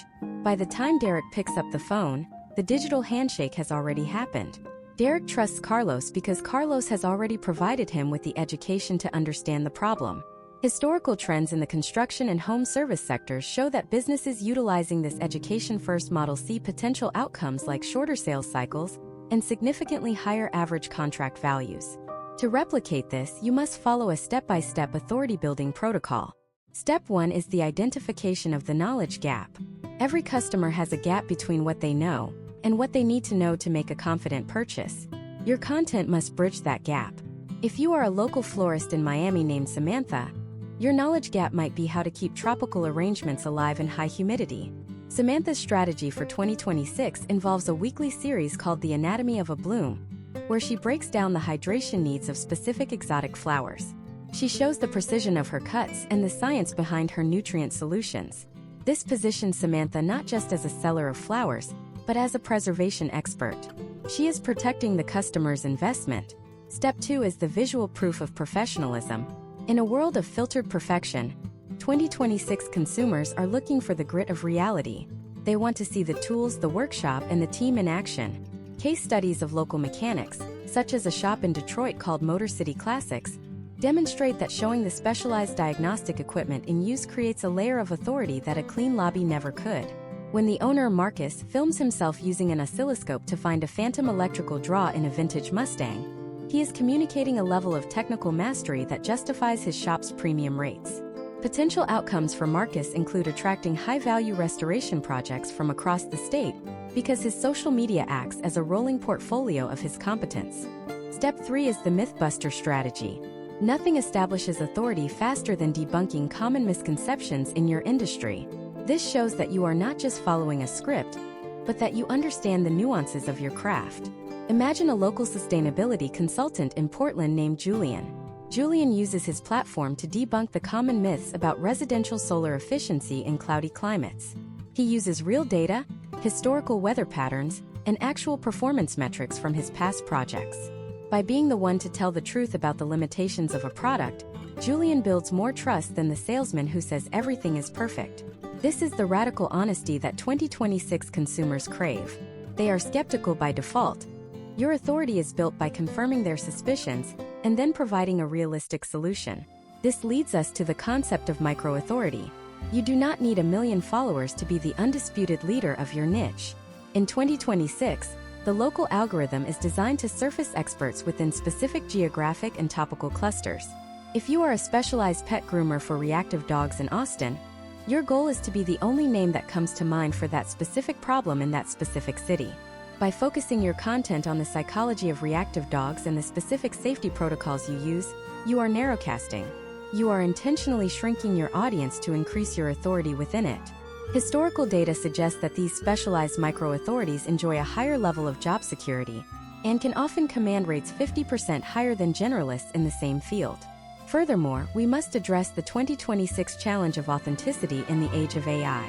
By the time Derek picks up the phone, the digital handshake has already happened. Derek trusts Carlos because Carlos has already provided him with the education to understand the problem. Historical trends in the construction and home service sectors show that businesses utilizing this education-first model see potential outcomes like shorter sales cycles and significantly higher average contract values. To replicate this, you must follow a step-by-step authority-building protocol. Step 1 is the identification of the knowledge gap. Every customer has a gap between what they know and what they need to know to make a confident purchase. Your content must bridge that gap. If you are a local florist in Miami named Samantha, your knowledge gap might be how to keep tropical arrangements alive in high humidity. Samantha's strategy for 2026 involves a weekly series called The Anatomy of a Bloom, where she breaks down the hydration needs of specific exotic flowers. She shows the precision of her cuts and the science behind her nutrient solutions. This positions Samantha not just as a seller of flowers, but as a preservation expert. She is protecting the customer's investment. Step 2 is the visual proof of professionalism. In a world of filtered perfection, 2026 consumers are looking for the grit of reality. They want to see the tools, the workshop, and the team in action. Case studies of local mechanics, such as a shop in Detroit called Motor City Classics, demonstrate that showing the specialized diagnostic equipment in use creates a layer of authority that a clean lobby never could. When the owner, Marcus, films himself using an oscilloscope to find a phantom electrical draw in a vintage Mustang, he is communicating a level of technical mastery that justifies his shop's premium rates. Potential outcomes for Marcus include attracting high-value restoration projects from across the state because his social media acts as a rolling portfolio of his competence. Step 3 is the Mythbuster strategy. Nothing establishes authority faster than debunking common misconceptions in your industry. This shows that you are not just following a script, but that you understand the nuances of your craft. Imagine a local sustainability consultant in Portland named Julian. Julian uses his platform to debunk the common myths about residential solar efficiency in cloudy climates. He uses real data, historical weather patterns, and actual performance metrics from his past projects. By being the one to tell the truth about the limitations of a product, Julian builds more trust than the salesman who says everything is perfect. This is the radical honesty that 2026 consumers crave. They are skeptical by default. Your authority is built by confirming their suspicions and then providing a realistic solution. This leads us to the concept of micro-authority. You do not need 1 million followers to be the undisputed leader of your niche. In 2026, the local algorithm is designed to surface experts within specific geographic and topical clusters. If you are a specialized pet groomer for reactive dogs in Austin, your goal is to be the only name that comes to mind for that specific problem in that specific city. By focusing your content on the psychology of reactive dogs and the specific safety protocols you use, you are narrowcasting. You are intentionally shrinking your audience to increase your authority within it. Historical data suggests that these specialized micro-authorities enjoy a higher level of job security and can often command rates 50% higher than generalists in the same field. Furthermore, we must address the 2026 challenge of authenticity in the age of AI.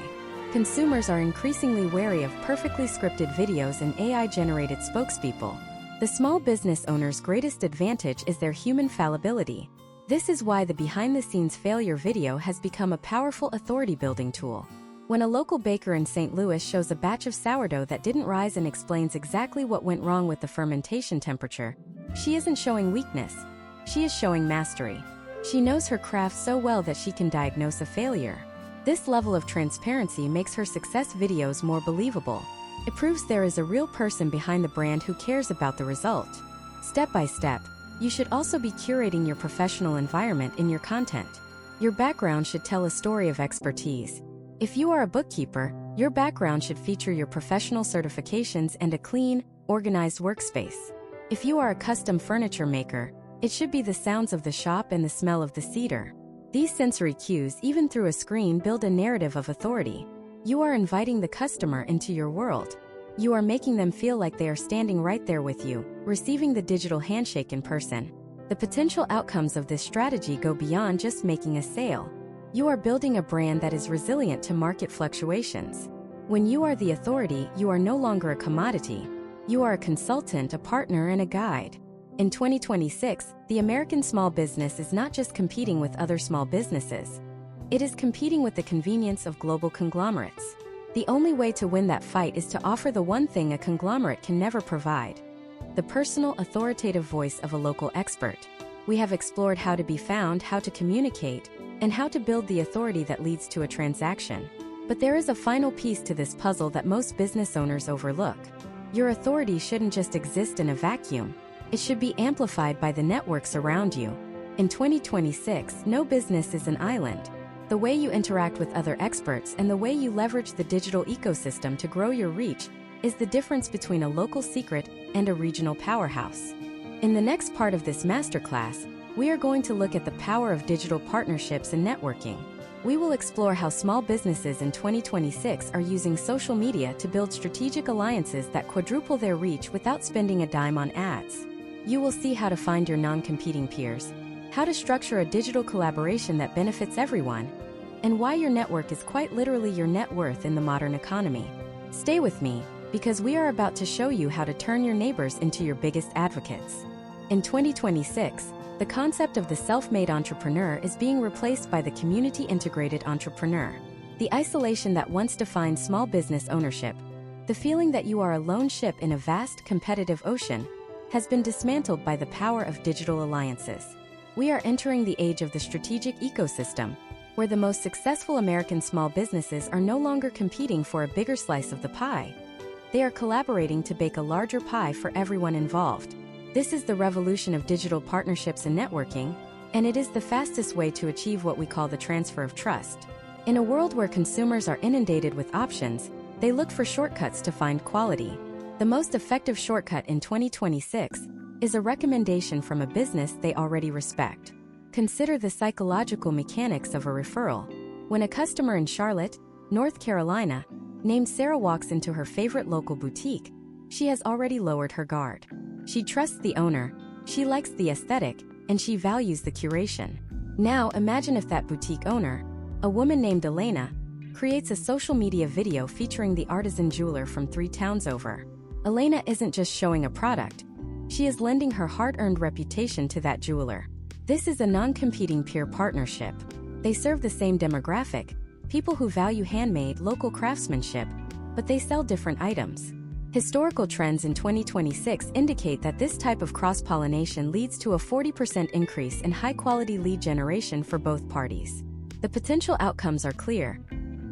Consumers are increasingly wary of perfectly scripted videos and AI-generated spokespeople. The small business owner's greatest advantage is their human fallibility. This is why the behind-the-scenes failure video has become a powerful authority-building tool. When a local baker in St. Louis shows a batch of sourdough that didn't rise and explains exactly what went wrong with the fermentation temperature, she isn't showing weakness. She is showing mastery. She knows her craft so well that she can diagnose a failure. This level of transparency makes her success videos more believable. It proves there is a real person behind the brand who cares about the result. Step by step, you should also be curating your professional environment in your content. Your background should tell a story of expertise. If you are a bookkeeper, your background should feature your professional certifications and a clean, organized workspace. If you are a custom furniture maker, it should be the sounds of the shop and the smell of the cedar. These sensory cues, even through a screen, build a narrative of authority. You are inviting the customer into your world. You are making them feel like they are standing right there with you, receiving the digital handshake in person. The potential outcomes of this strategy go beyond just making a sale. You are building a brand that is resilient to market fluctuations. When you are the authority, you are no longer a commodity. You are a consultant, a partner, and a guide. In 2026, the American small business is not just competing with other small businesses. It is competing with the convenience of global conglomerates. The only way to win that fight is to offer the one thing a conglomerate can never provide: the personal, authoritative voice of a local expert. We have explored how to be found, how to communicate, and how to build the authority that leads to a transaction. But there is a final piece to this puzzle that most business owners overlook. Your authority shouldn't just exist in a vacuum. It should be amplified by the networks around you. In 2026, no business is an island. The way you interact with other experts and the way you leverage the digital ecosystem to grow your reach is the difference between a local secret and a regional powerhouse. In the next part of this masterclass, we are going to look at the power of digital partnerships and networking. We will explore how small businesses in 2026 are using social media to build strategic alliances that quadruple their reach without spending a dime on ads. You will see how to find your non-competing peers, how to structure a digital collaboration that benefits everyone, and why your network is quite literally your net worth in the modern economy. Stay with me, because we are about to show you how to turn your neighbors into your biggest advocates. In 2026, the concept of the self-made entrepreneur is being replaced by the community-integrated entrepreneur. The isolation that once defined small business ownership, the feeling that you are a lone ship in a vast, competitive ocean, has been dismantled by the power of digital alliances. We are entering the age of the strategic ecosystem, where the most successful American small businesses are no longer competing for a bigger slice of the pie. They are collaborating to bake a larger pie for everyone involved. This is the revolution of digital partnerships and networking, and it is the fastest way to achieve what we call the transfer of trust. In a world where consumers are inundated with options, they look for shortcuts to find quality. The most effective shortcut in 2026 is a recommendation from a business they already respect. Consider the psychological mechanics of a referral. When a customer in Charlotte, North Carolina, named Sarah walks into her favorite local boutique, she has already lowered her guard. She trusts the owner, she likes the aesthetic, and she values the curation. Now imagine if that boutique owner, a woman named Elena, creates a social media video featuring the artisan jeweler from 3 towns over. Elena isn't just showing a product, she is lending her hard-earned reputation to that jeweler. This is a non-competing peer partnership. They serve the same demographic, people who value handmade, local craftsmanship, but they sell different items. Historical trends in 2026 indicate that this type of cross-pollination leads to a 40% increase in high-quality lead generation for both parties. The potential outcomes are clear.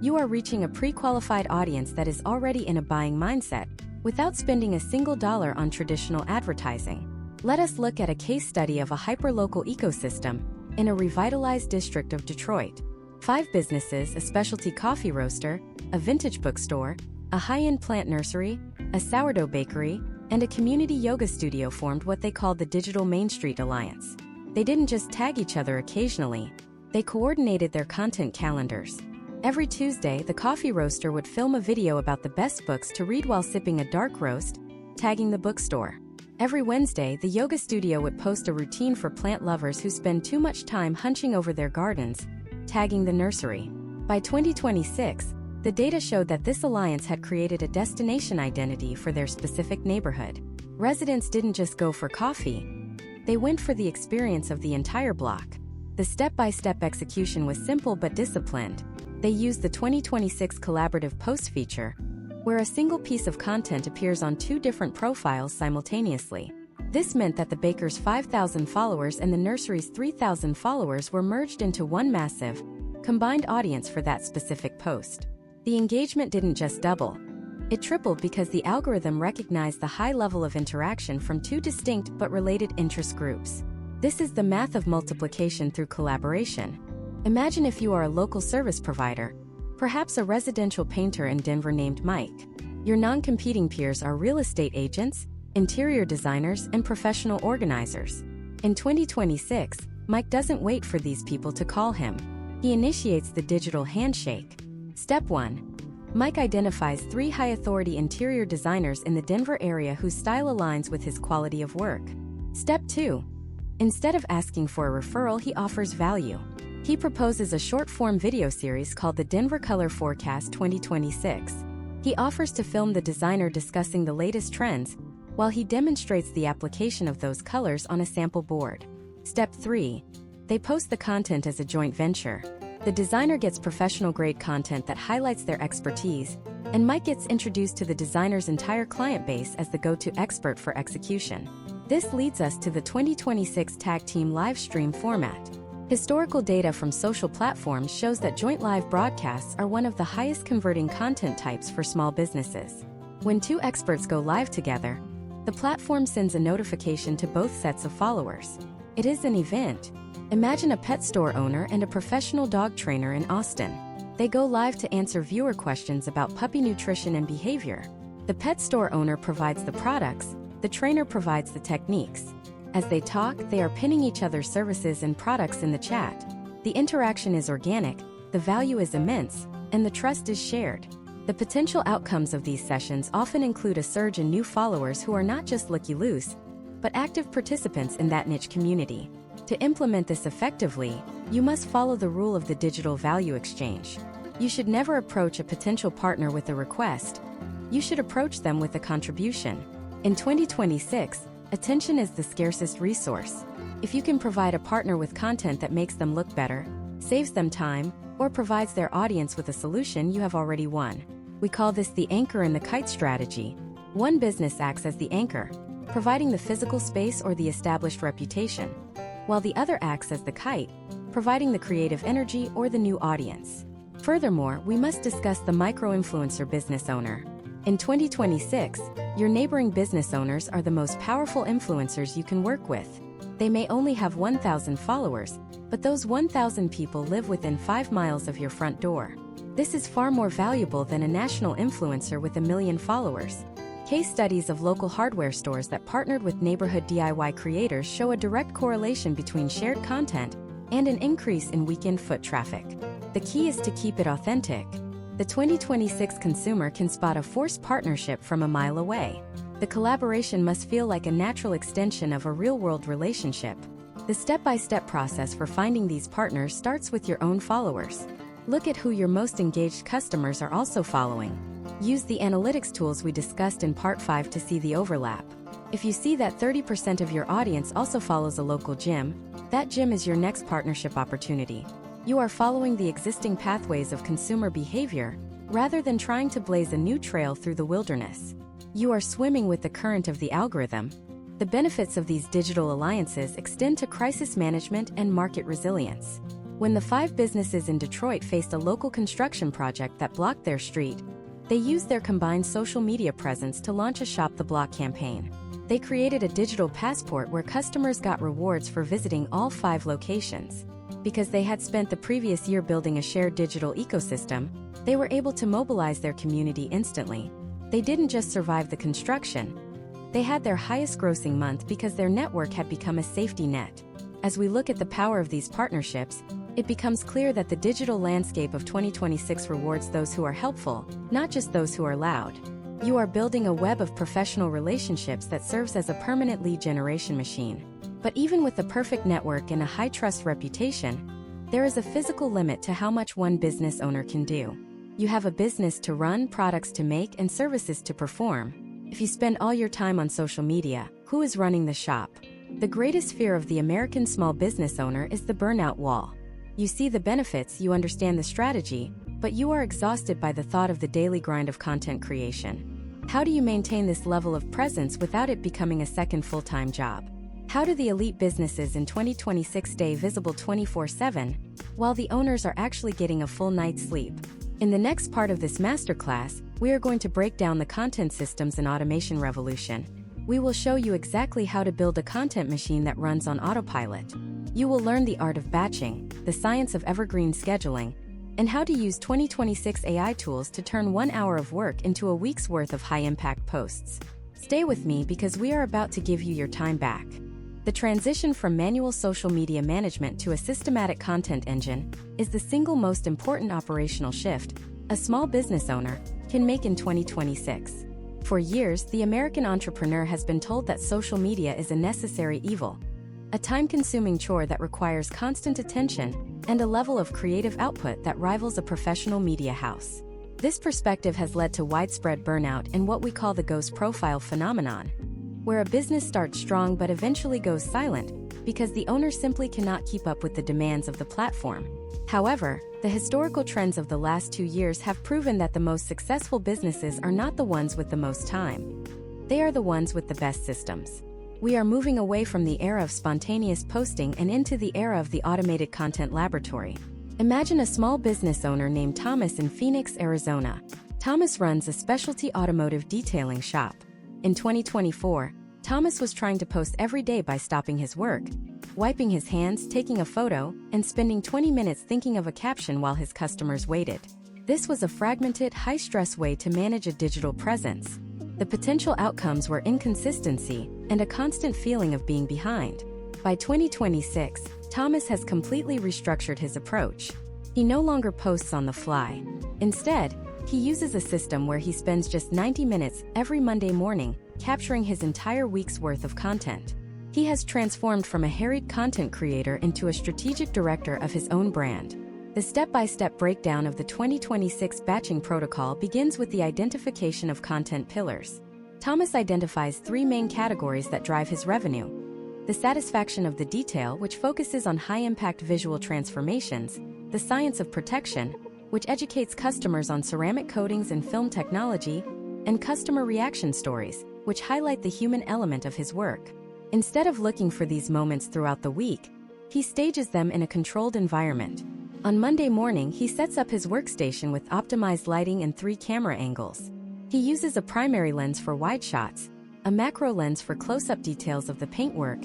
You are reaching a pre-qualified audience that is already in a buying mindset, without spending a single dollar on traditional advertising. Let us look at a case study of a hyper-local ecosystem in a revitalized district of Detroit. 5 businesses, a specialty coffee roaster, a vintage bookstore, a high-end plant nursery, a sourdough bakery, and a community yoga studio formed what they called the Digital Main Street Alliance. They didn't just tag each other occasionally, they coordinated their content calendars. Every Tuesday, the coffee roaster would film a video about the best books to read while sipping a dark roast, tagging the bookstore. Every Wednesday, the yoga studio would post a routine for plant lovers who spend too much time hunching over their gardens, tagging the nursery. By 2026, the data showed that this alliance had created a destination identity for their specific neighborhood. Residents didn't just go for coffee, they went for the experience of the entire block. The step-by-step execution was simple but disciplined. They used the 2026 collaborative post feature, where a single piece of content appears on 2 different profiles simultaneously. This meant that the baker's 5,000 followers and the nursery's 3,000 followers were merged into one massive, combined audience for that specific post. The engagement didn't just double. It tripled because the algorithm recognized the high level of interaction from 2 distinct but related interest groups. This is the math of multiplication through collaboration. Imagine if you are a local service provider, perhaps a residential painter in Denver named Mike. Your non-competing peers are real estate agents, interior designers, and professional organizers. In 2026, Mike doesn't wait for these people to call him. He initiates the digital handshake. Step 1. Mike identifies 3 high-authority interior designers in the Denver area whose style aligns with his quality of work. Step 2. Instead of asking for a referral, he offers value. He proposes a short-form video series called the Denver Color Forecast 2026. He offers to film the designer discussing the latest trends, while he demonstrates the application of those colors on a sample board. Step 3. They post the content as a joint venture. The designer gets professional-grade content that highlights their expertise, and Mike gets introduced to the designer's entire client base as the go-to expert for execution. This leads us to the 2026 Tag Team live stream format. Historical data from social platforms shows that joint live broadcasts are one of the highest converting content types for small businesses. When two experts go live together, the platform sends a notification to both sets of followers. It is an event. Imagine a pet store owner and a professional dog trainer in Austin. They go live to answer viewer questions about puppy nutrition and behavior. The pet store owner provides the products, the trainer provides the techniques. As they talk, they are pinning each other's services and products in the chat. The interaction is organic, the value is immense, and the trust is shared. The potential outcomes of these sessions often include a surge in new followers who are not just looky-loose, but active participants in that niche community. To implement this effectively, you must follow the rule of the digital value exchange. You should never approach a potential partner with a request. You should approach them with a contribution. In 2026, attention is the scarcest resource. If you can provide a partner with content that makes them look better, saves them time, or provides their audience with a solution, you have already won. We call this the anchor and the kite strategy. One business acts as the anchor, providing the physical space or the established reputation, while the other acts as the kite, providing the creative energy or the new audience. Furthermore, we must discuss the micro-influencer business owner. In 2026, your neighboring business owners are the most powerful influencers you can work with. They may only have 1,000 followers, but those 1,000 people live within 5 miles of your front door. This is far more valuable than a national influencer with 1 million followers. Case studies of local hardware stores that partnered with neighborhood DIY creators show a direct correlation between shared content and an increase in weekend foot traffic. The key is to keep it authentic. The 2026 consumer can spot a forced partnership from a mile away. The collaboration must feel like a natural extension of a real-world relationship. The step-by-step process for finding these partners starts with your own followers. Look at who your most engaged customers are also following. Use the analytics tools we discussed in Part 5 to see the overlap. If you see that 30% of your audience also follows a local gym, that gym is your next partnership opportunity. You are following the existing pathways of consumer behavior, rather than trying to blaze a new trail through the wilderness. You are swimming with the current of the algorithm. The benefits of these digital alliances extend to crisis management and market resilience. When the 5 businesses in Detroit faced a local construction project that blocked their street, they used their combined social media presence to launch a Shop the Block campaign. They created a digital passport where customers got rewards for visiting all 5 locations. Because they had spent the previous year building a shared digital ecosystem, they were able to mobilize their community instantly. They didn't just survive the construction. They had their highest grossing month because their network had become a safety net. As we look at the power of these partnerships, it becomes clear that the digital landscape of 2026 rewards those who are helpful, not just those who are loud. You are building a web of professional relationships that serves as a permanent lead generation machine. But even with the perfect network and a high-trust reputation, there is a physical limit to how much one business owner can do. You have a business to run, products to make, and services to perform. If you spend all your time on social media, who is running the shop? The greatest fear of the American small business owner is the burnout wall. You see the benefits, you understand the strategy, but you are exhausted by the thought of the daily grind of content creation. How do you maintain this level of presence without it becoming a second full-time job? How do the elite businesses in 2026 stay visible 24/7, while the owners are actually getting a full night's sleep? In the next part of this masterclass, we are going to break down the content systems and automation revolution. We will show you exactly how to build a content machine that runs on autopilot. You will learn the art of batching, the science of evergreen scheduling, and how to use 2026 AI tools to turn 1 hour of work into a week's worth of high-impact posts. Stay with me because we are about to give you your time back. The transition from manual social media management to a systematic content engine is the single most important operational shift a small business owner can make in 2026. For years, the American entrepreneur has been told that social media is a necessary evil, a time-consuming chore that requires constant attention and a level of creative output that rivals a professional media house. This perspective has led to widespread burnout and what we call the ghost profile phenomenon, where a business starts strong but eventually goes silent because the owner simply cannot keep up with the demands of the platform. However, the historical trends of the last 2 years have proven that the most successful businesses are not the ones with the most time. They are the ones with the best systems. We are moving away from the era of spontaneous posting and into the era of the automated content laboratory. Imagine a small business owner named Thomas in Phoenix, Arizona. Thomas runs a specialty automotive detailing shop. In 2024, Thomas was trying to post every day by stopping his work, wiping his hands, taking a photo, and spending 20 minutes thinking of a caption while his customers waited. This was a fragmented, high-stress way to manage a digital presence. The potential outcomes were inconsistency and a constant feeling of being behind. By 2026, Thomas has completely restructured his approach. He no longer posts on the fly. Instead, he uses a system where he spends just 90 minutes every Monday morning capturing his entire week's worth of content. He has transformed from a harried content creator into a strategic director of his own brand. The step-by-step breakdown of the 2026 batching protocol begins with the identification of content pillars. Thomas identifies 3 main categories that drive his revenue: the satisfaction of the detail, which focuses on high-impact visual transformations; the science of protection, which educates customers on ceramic coatings and film technology; and customer reaction stories, which highlight the human element of his work. Instead of looking for these moments throughout the week, he stages them in a controlled environment. On Monday morning, he sets up his workstation with optimized lighting and 3 camera angles. He uses a primary lens for wide shots, a macro lens for close-up details of the paintwork,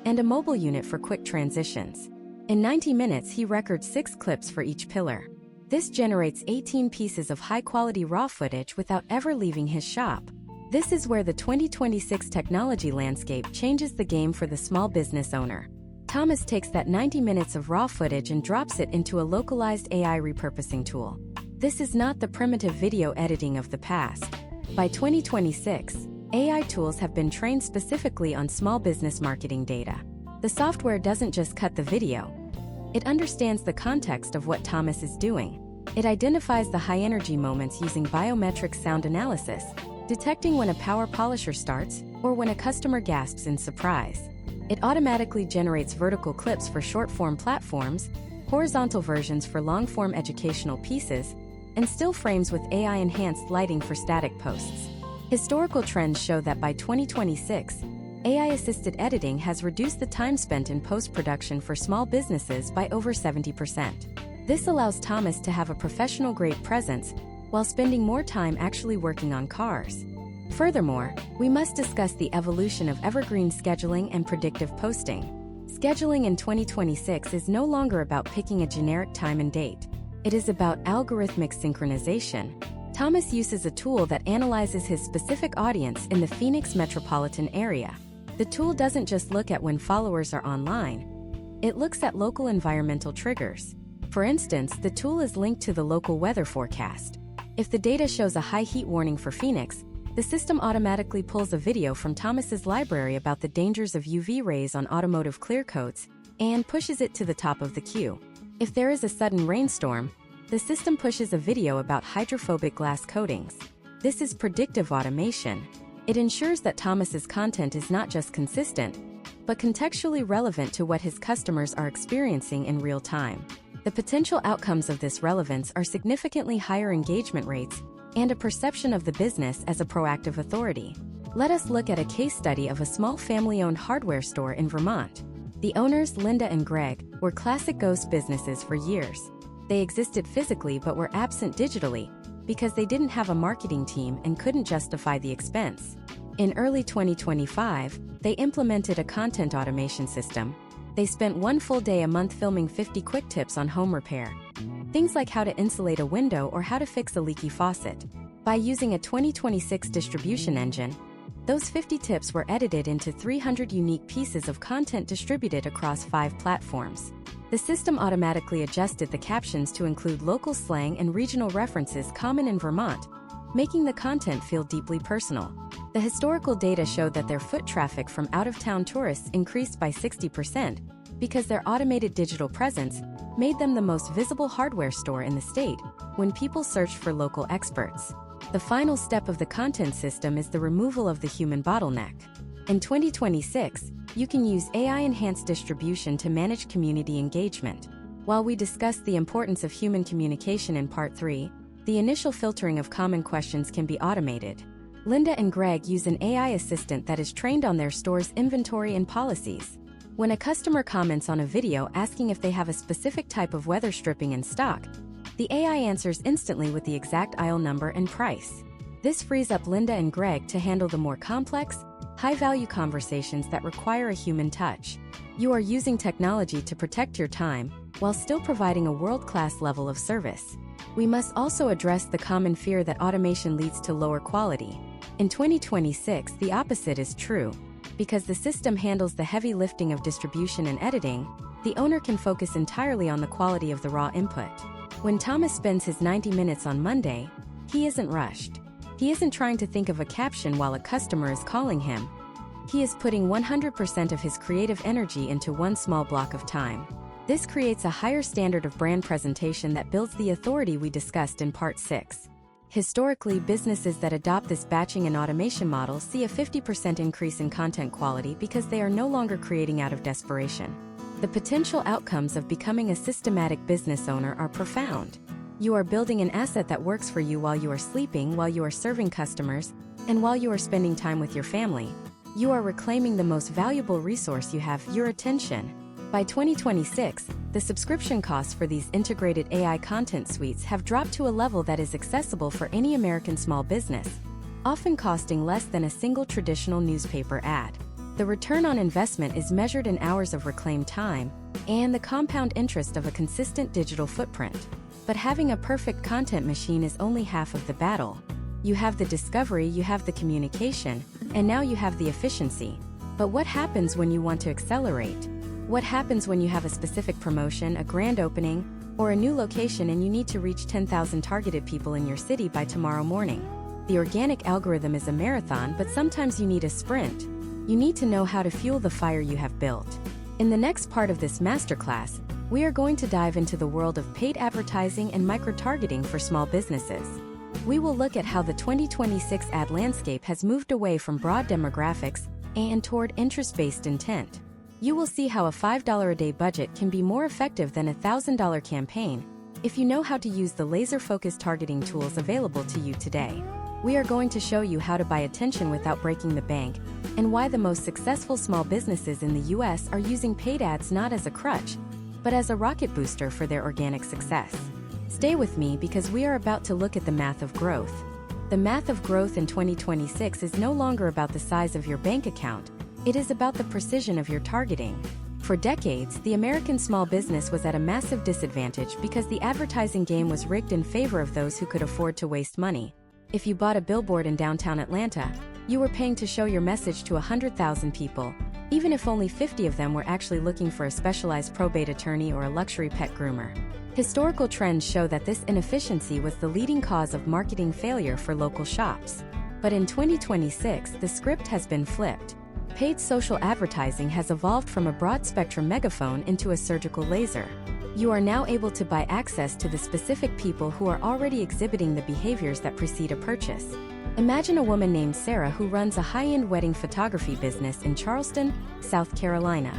and a mobile unit for quick transitions. In 90 minutes, he records 6 clips for each pillar. This generates 18 pieces of high-quality raw footage without ever leaving his shop. This is where the 2026 technology landscape changes the game for the small business owner. Thomas takes that 90 minutes of raw footage and drops it into a localized AI repurposing tool. This is not the primitive video editing of the past. By 2026, AI tools have been trained specifically on small business marketing data. The software doesn't just cut the video. It understands the context of what Thomas is doing. It identifies the high-energy moments using biometric sound analysis, detecting when a power polisher starts or when a customer gasps in surprise. It automatically generates vertical clips for short-form platforms, horizontal versions for long-form educational pieces, and still frames with AI-enhanced lighting for static posts. Historical trends show that by 2026, AI-assisted editing has reduced the time spent in post-production for small businesses by over 70%. This allows Thomas to have a professional-grade presence while spending more time actually working on cars. Furthermore, we must discuss the evolution of evergreen scheduling and predictive posting. Scheduling in 2026 is no longer about picking a generic time and date. It is about algorithmic synchronization. Thomas uses a tool that analyzes his specific audience in the Phoenix metropolitan area. The tool doesn't just look at when followers are online. It looks at local environmental triggers. For instance, the tool is linked to the local weather forecast. If the data shows a high heat warning for Phoenix, the system automatically pulls a video from Thomas's library about the dangers of UV rays on automotive clear coats and pushes it to the top of the queue. If there is a sudden rainstorm, the system pushes a video about hydrophobic glass coatings. This is predictive automation. It ensures that Thomas's content is not just consistent, but contextually relevant to what his customers are experiencing in real time. The potential outcomes of this relevance are significantly higher engagement rates and a perception of the business as a proactive authority. Let us look at a case study of a small family-owned hardware store in Vermont. The owners, Linda and Greg, were classic ghost businesses for years. They existed physically but were absent digitally because they didn't have a marketing team and couldn't justify the expense. In early 2025, they implemented a content automation system. They spent 1 full day a month filming 50 quick tips on home repair. Things like how to insulate a window or how to fix a leaky faucet. By using a 2026 distribution engine, those 50 tips were edited into 300 unique pieces of content distributed across 5 platforms. The system automatically adjusted the captions to include local slang and regional references common in Vermont, making the content feel deeply personal. The historical data showed that their foot traffic from out-of-town tourists increased by 60% because their automated digital presence made them the most visible hardware store in the state when people searched for local experts. The final step of the content system is the removal of the human bottleneck. In 2026, you can use AI-enhanced distribution to manage community engagement. While we discussed the importance of human communication in Part 3, the initial filtering of common questions can be automated. Linda and Greg use an AI assistant that is trained on their store's inventory and policies. When a customer comments on a video asking if they have a specific type of weather stripping in stock, the AI answers instantly with the exact aisle number and price. This frees up Linda and Greg to handle the more complex, high-value conversations that require a human touch. You are using technology to protect your time, while still providing a world-class level of service. We must also address the common fear that automation leads to lower quality. In 2026, the opposite is true. Because the system handles the heavy lifting of distribution and editing, the owner can focus entirely on the quality of the raw input. When Thomas spends his 90 minutes on Monday, he isn't rushed. He isn't trying to think of a caption while a customer is calling him. He is putting 100% of his creative energy into one small block of time. This creates a higher standard of brand presentation that builds the authority we discussed in Part 6. Historically, businesses that adopt this batching and automation model see a 50% increase in content quality because they are no longer creating out of desperation. The potential outcomes of becoming a systematic business owner are profound. You are building an asset that works for you while you are sleeping, while you are serving customers, and while you are spending time with your family. You are reclaiming the most valuable resource you have, your attention. By 2026, the subscription costs for these integrated AI content suites have dropped to a level that is accessible for any American small business, often costing less than a single traditional newspaper ad. The return on investment is measured in hours of reclaimed time and the compound interest of a consistent digital footprint. But having a perfect content machine is only half of the battle. You have the discovery, you have the communication, and now you have the efficiency. But what happens when you want to accelerate? What happens when you have a specific promotion, a grand opening, or a new location and you need to reach 10,000 targeted people in your city by tomorrow morning? The organic algorithm is a marathon, but sometimes you need a sprint. You need to know how to fuel the fire you have built. In the next part of this masterclass, we are going to dive into the world of paid advertising and micro-targeting for small businesses. We will look at how the 2026 ad landscape has moved away from broad demographics and toward interest-based intent. You will see how a $5 a day budget can be more effective than a $1,000 campaign if you know how to use the laser-focused targeting tools available to you today. We are going to show you how to buy attention without breaking the bank, and why the most successful small businesses in the US are using paid ads not as a crutch, but as a rocket booster for their organic success. Stay with me because we are about to look at the math of growth. The math of growth in 2026 is no longer about the size of your bank account, it is about the precision of your targeting. For decades, the American small business was at a massive disadvantage because the advertising game was rigged in favor of those who could afford to waste money. If you bought a billboard in downtown Atlanta, you were paying to show your message to 100,000 people, even if only 50 of them were actually looking for a specialized probate attorney or a luxury pet groomer. Historical trends show that this inefficiency was the leading cause of marketing failure for local shops. But in 2026, the script has been flipped. Paid social advertising has evolved from a broad-spectrum megaphone into a surgical laser. You are now able to buy access to the specific people who are already exhibiting the behaviors that precede a purchase. Imagine a woman named Sarah who runs a high-end wedding photography business in Charleston, South Carolina.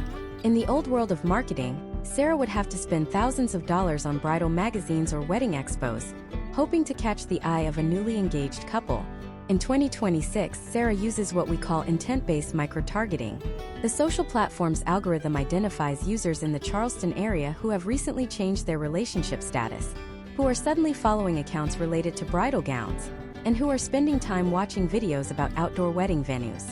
In the old world of marketing, Sarah would have to spend thousands of dollars on bridal magazines or wedding expos, hoping to catch the eye of a newly engaged couple. In 2026, Sarah uses what we call intent-based micro-targeting. The social platform's algorithm identifies users in the Charleston area who have recently changed their relationship status, who are suddenly following accounts related to bridal gowns, and who are spending time watching videos about outdoor wedding venues.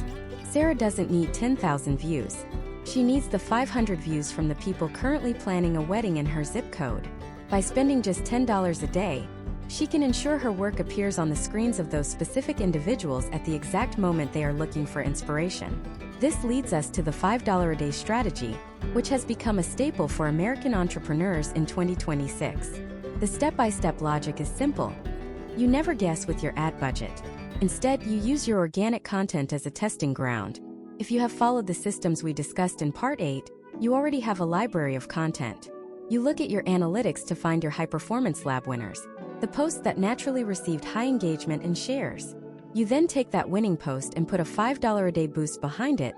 Sarah doesn't need 10,000 views. She needs the 500 views from the people currently planning a wedding in her zip code. By spending just $10 a day, she can ensure her work appears on the screens of those specific individuals at the exact moment they are looking for inspiration. This leads us to the $5 a day strategy, which has become a staple for American entrepreneurs in 2026. The step-by-step logic is simple. You never guess with your ad budget. Instead, you use your organic content as a testing ground. If you have followed the systems we discussed in Part 8, you already have a library of content. You look at your analytics to find your high-performance lab winners, the posts that naturally received high engagement and shares. You then take that winning post and put a $5 a day boost behind it,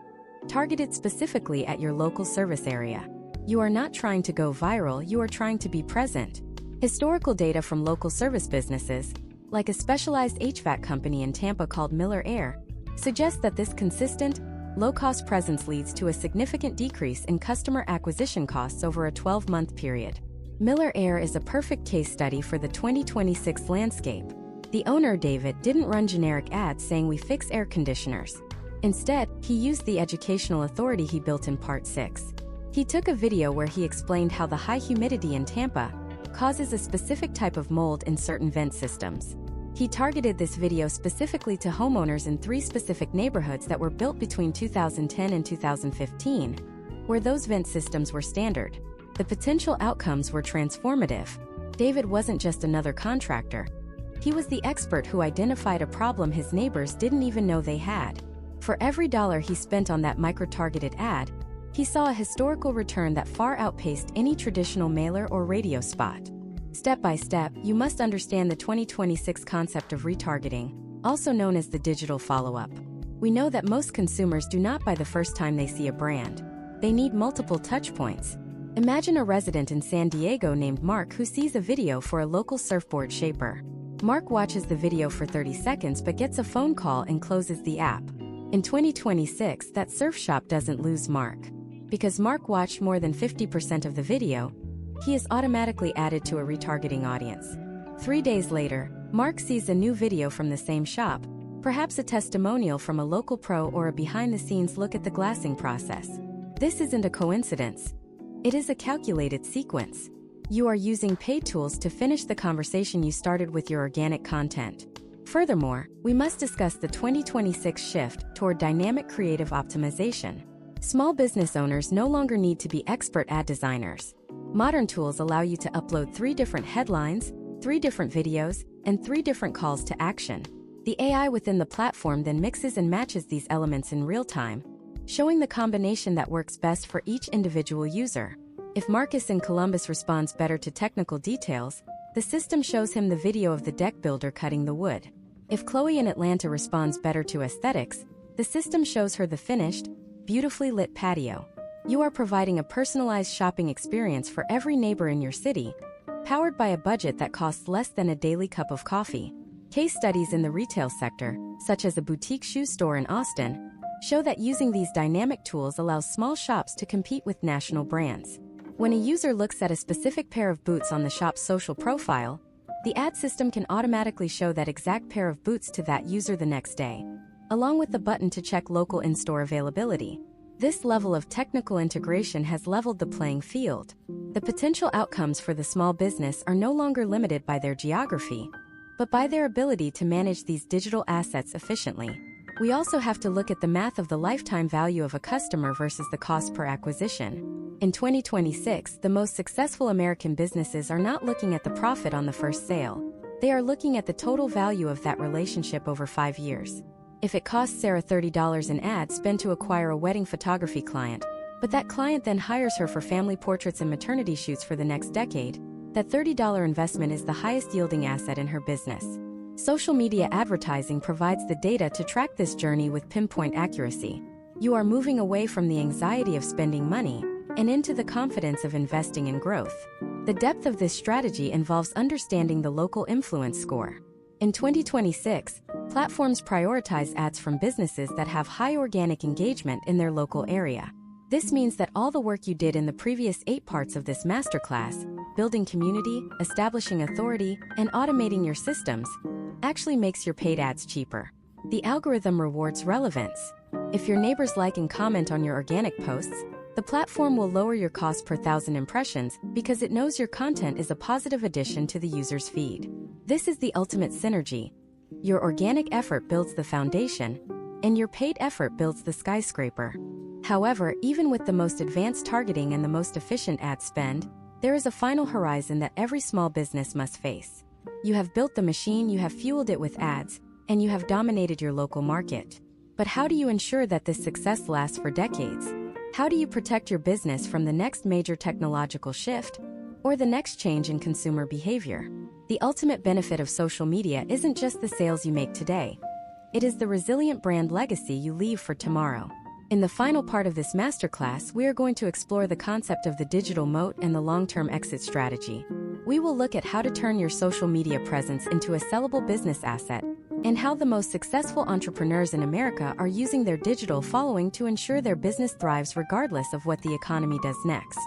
targeted specifically at your local service area. You are not trying to go viral, you are trying to be present. Historical data from local service businesses, like a specialized HVAC company in Tampa called Miller Air, suggests that this consistent, low-cost presence leads to a significant decrease in customer acquisition costs over a 12-month period. Miller Air is a perfect case study for the 2026 landscape. The owner, David, didn't run generic ads saying we fix air conditioners. Instead, he used the educational authority he built in Part 6. He took a video where he explained how the high humidity in Tampa causes a specific type of mold in certain vent systems. He targeted this video specifically to homeowners in 3 specific neighborhoods that were built between 2010 and 2015, where those vent systems were standard. The potential outcomes were transformative. David wasn't just another contractor. He was the expert who identified a problem his neighbors didn't even know they had. For every dollar he spent on that micro-targeted ad, he saw a historical return that far outpaced any traditional mailer or radio spot. Step by step, you must understand the 2026 concept of retargeting, also known as the digital follow-up. We know that most consumers do not buy the first time they see a brand. They need multiple touchpoints. Imagine a resident in San Diego named Mark who sees a video for a local surfboard shaper. Mark watches the video for 30 seconds but gets a phone call and closes the app. In 2026, that surf shop doesn't lose Mark. Because Mark watched more than 50% of the video, he is automatically added to a retargeting audience. 3 days later, Mark sees a new video from the same shop, perhaps a testimonial from a local pro or a behind-the-scenes look at the glassing process. This isn't a coincidence. It is a calculated sequence. You are using paid tools to finish the conversation you started with your organic content. Furthermore, we must discuss the 2026 shift toward dynamic creative optimization. Small business owners no longer need to be expert ad designers. Modern tools allow you to upload 3 different headlines, 3 different videos, and 3 different calls to action. The AI within the platform then mixes and matches these elements in real time, showing the combination that works best for each individual user. If Marcus in Columbus responds better to technical details, the system shows him the video of the deck builder cutting the wood. If Chloe in Atlanta responds better to aesthetics, the system shows her the finished, beautifully lit patio. You are providing a personalized shopping experience for every neighbor in your city, powered by a budget that costs less than a daily cup of coffee. Case studies in the retail sector, such as a boutique shoe store in Austin, show that using these dynamic tools allows small shops to compete with national brands. When a user looks at a specific pair of boots on the shop's social profile, the ad system can automatically show that exact pair of boots to that user the next day, along with the button to check local in-store availability. This level of technical integration has leveled the playing field. The potential outcomes for the small business are no longer limited by their geography, but by their ability to manage these digital assets efficiently. We also have to look at the math of the lifetime value of a customer versus the cost per acquisition. In 2026, the most successful American businesses are not looking at the profit on the first sale. They are looking at the total value of that relationship over 5 years. If it costs Sarah $30 in ad spend to acquire a wedding photography client, but that client then hires her for family portraits and maternity shoots for the next decade, that $30 investment is the highest yielding asset in her business. Social media advertising provides the data to track this journey with pinpoint accuracy. You are moving away from the anxiety of spending money and into the confidence of investing in growth. The depth of this strategy involves understanding the local influence score. In 2026, platforms prioritize ads from businesses that have high organic engagement in their local area. This means that all the work you did in the previous 8 parts of this masterclass, building community, establishing authority, and automating your systems, actually makes your paid ads cheaper. The algorithm rewards relevance. If your neighbors like and comment on your organic posts, the platform will lower your cost per 1,000 impressions because it knows your content is a positive addition to the user's feed. This is the ultimate synergy. Your organic effort builds the foundation, and your paid effort builds the skyscraper. However, even with the most advanced targeting and the most efficient ad spend, there is a final horizon that every small business must face. You have built the machine, you have fueled it with ads, and you have dominated your local market. But how do you ensure that this success lasts for decades? How do you protect your business from the next major technological shift or the next change in consumer behavior? The ultimate benefit of social media isn't just the sales you make today. It is the resilient brand legacy you leave for tomorrow. In the final part of this masterclass, we are going to explore the concept of the digital moat and the long-term exit strategy. We will look at how to turn your social media presence into a sellable business asset, and how the most successful entrepreneurs in America are using their digital following to ensure their business thrives regardless of what the economy does next.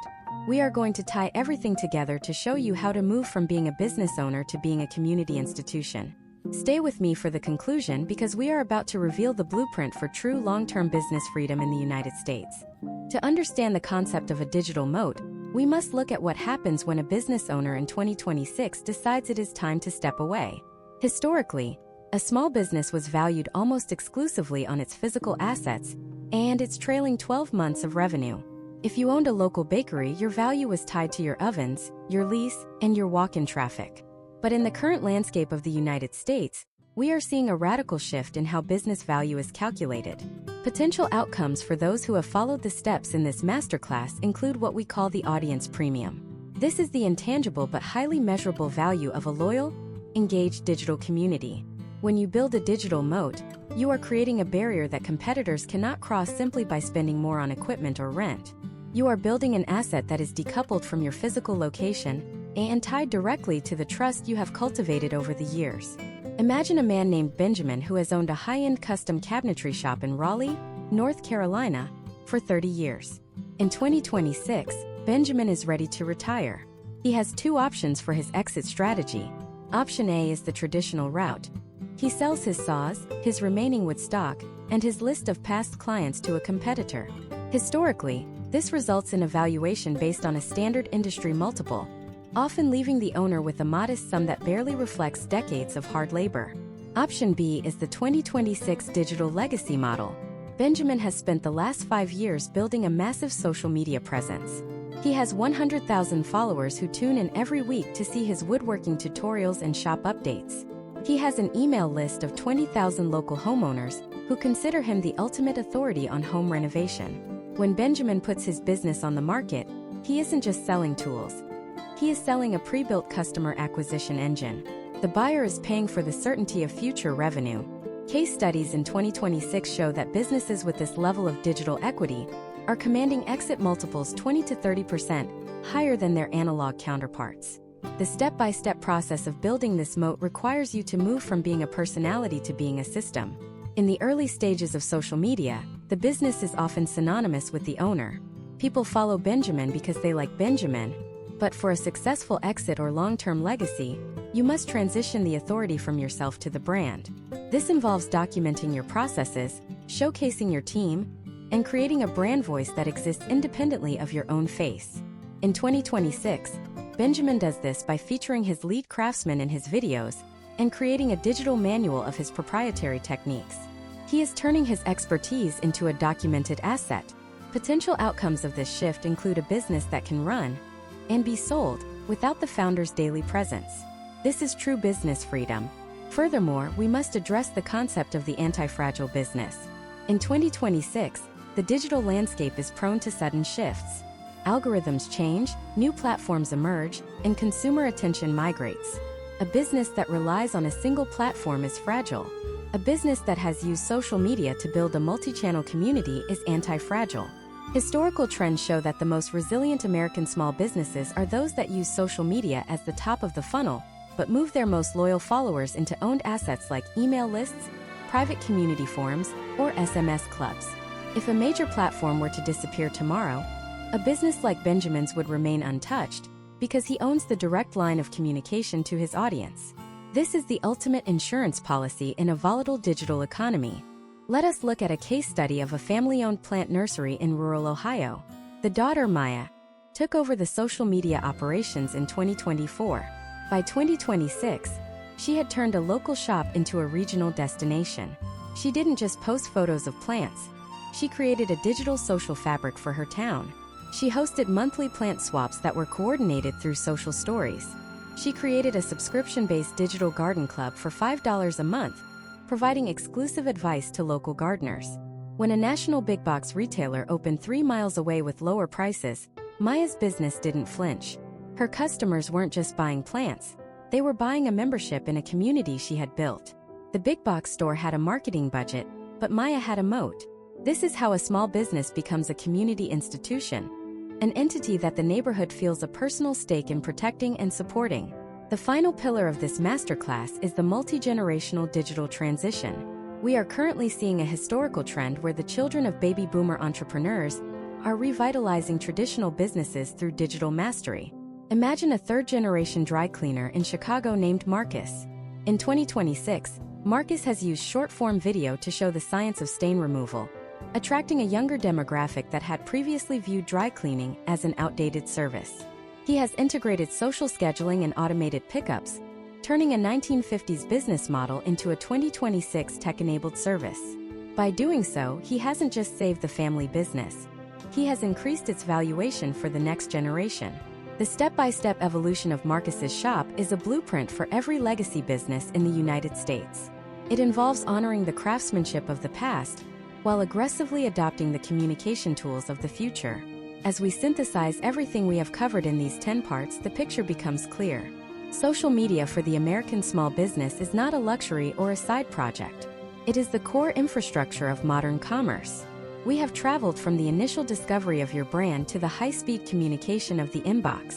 We are going to tie everything together to show you how to move from being a business owner to being a community institution. Stay with me for the conclusion because we are about to reveal the blueprint for true long-term business freedom in the United States. To understand the concept of a digital moat, we must look at what happens when a business owner in 2026 decides it is time to step away. Historically, a small business was valued almost exclusively on its physical assets and its trailing 12 months of revenue. If you owned a local bakery, your value was tied to your ovens, your lease, and your walk-in traffic. But in the current landscape of the United States, we are seeing a radical shift in how business value is calculated. Potential outcomes for those who have followed the steps in this masterclass include what we call the audience premium. This is the intangible but highly measurable value of a loyal, engaged digital community. When you build a digital moat, you are creating a barrier that competitors cannot cross simply by spending more on equipment or rent. You are building an asset that is decoupled from your physical location and tied directly to the trust you have cultivated over the years. Imagine a man named Benjamin who has owned a high-end custom cabinetry shop in Raleigh, North Carolina, for 30 years. In 2026, Benjamin is ready to retire. He has two options for his exit strategy. Option A is the traditional route. He sells his saws, his remaining wood stock, and his list of past clients to a competitor. Historically, this results in a valuation based on a standard industry multiple, often leaving the owner with a modest sum that barely reflects decades of hard labor. Option B is the 2026 digital legacy model. Benjamin has spent the last 5 years building a massive social media presence. He has 100,000 followers who tune in every week to see his woodworking tutorials and shop updates. He has an email list of 20,000 local homeowners who consider him the ultimate authority on home renovation. When Benjamin puts his business on the market, he isn't just selling tools. He is selling a pre-built customer acquisition engine. The buyer is paying for the certainty of future revenue. Case studies in 2026 show that businesses with this level of digital equity are commanding exit multiples 20 to 30% higher than their analog counterparts. The step-by-step process of building this moat requires you to move from being a personality to being a system. In the early stages of social media, the business is often synonymous with the owner. People follow Benjamin because they like Benjamin. But for a successful exit or long-term legacy, you must transition the authority from yourself to the brand. This involves documenting your processes, showcasing your team, and creating a brand voice that exists independently of your own face. In 2026, Benjamin does this by featuring his lead craftsman in his videos and creating a digital manual of his proprietary techniques. He is turning his expertise into a documented asset. Potential outcomes of this shift include a business that can run and be sold without the founder's daily presence. This is true business freedom. Furthermore, we must address the concept of the anti-fragile business. In 2026, the digital landscape is prone to sudden shifts. Algorithms change, new platforms emerge, and consumer attention migrates. A business that relies on a single platform is fragile. A business that has used social media to build a multi-channel community is anti-fragile. Historical trends show that the most resilient American small businesses are those that use social media as the top of the funnel, but move their most loyal followers into owned assets like email lists, private community forums, or SMS clubs. If a major platform were to disappear tomorrow, a business like Benjamin's would remain untouched because he owns the direct line of communication to his audience. This is the ultimate insurance policy in a volatile digital economy. Let us look at a case study of a family-owned plant nursery in rural Ohio. The daughter, Maya, took over the social media operations in 2024. By 2026, she had turned a local shop into a regional destination. She didn't just post photos of plants. She created a digital social fabric for her town. She hosted monthly plant swaps that were coordinated through social stories. She created a subscription-based digital garden club for $5 a month, providing exclusive advice to local gardeners. When a national big box retailer opened 3 miles away with lower prices, Maya's business didn't flinch. Her customers weren't just buying plants, they were buying a membership in a community she had built. The big box store had a marketing budget, but Maya had a moat. This is how a small business becomes a community institution. an entity that the neighborhood feels a personal stake in protecting and supporting. The final pillar of this masterclass is the multi-generational digital transition. We are currently seeing a historical trend where the children of baby boomer entrepreneurs are revitalizing traditional businesses through digital mastery. Imagine a third-generation dry cleaner in Chicago named Marcus. In 2026, Marcus has used short-form video to show the science of stain removal, attracting a younger demographic that had previously viewed dry cleaning as an outdated service. He has integrated social scheduling and automated pickups, turning a 1950s business model into a 2026 tech-enabled service. By doing so, he hasn't just saved the family business. He has increased its valuation for the next generation. The step-by-step evolution of Marcus's shop is a blueprint for every legacy business in the United States. It involves honoring the craftsmanship of the past while aggressively adopting the communication tools of the future. As we synthesize everything we have covered in these 10 parts, the picture becomes clear. Social media for the American small business is not a luxury or a side project. It is the core infrastructure of modern commerce. We have traveled from the initial discovery of your brand to the high-speed communication of the inbox.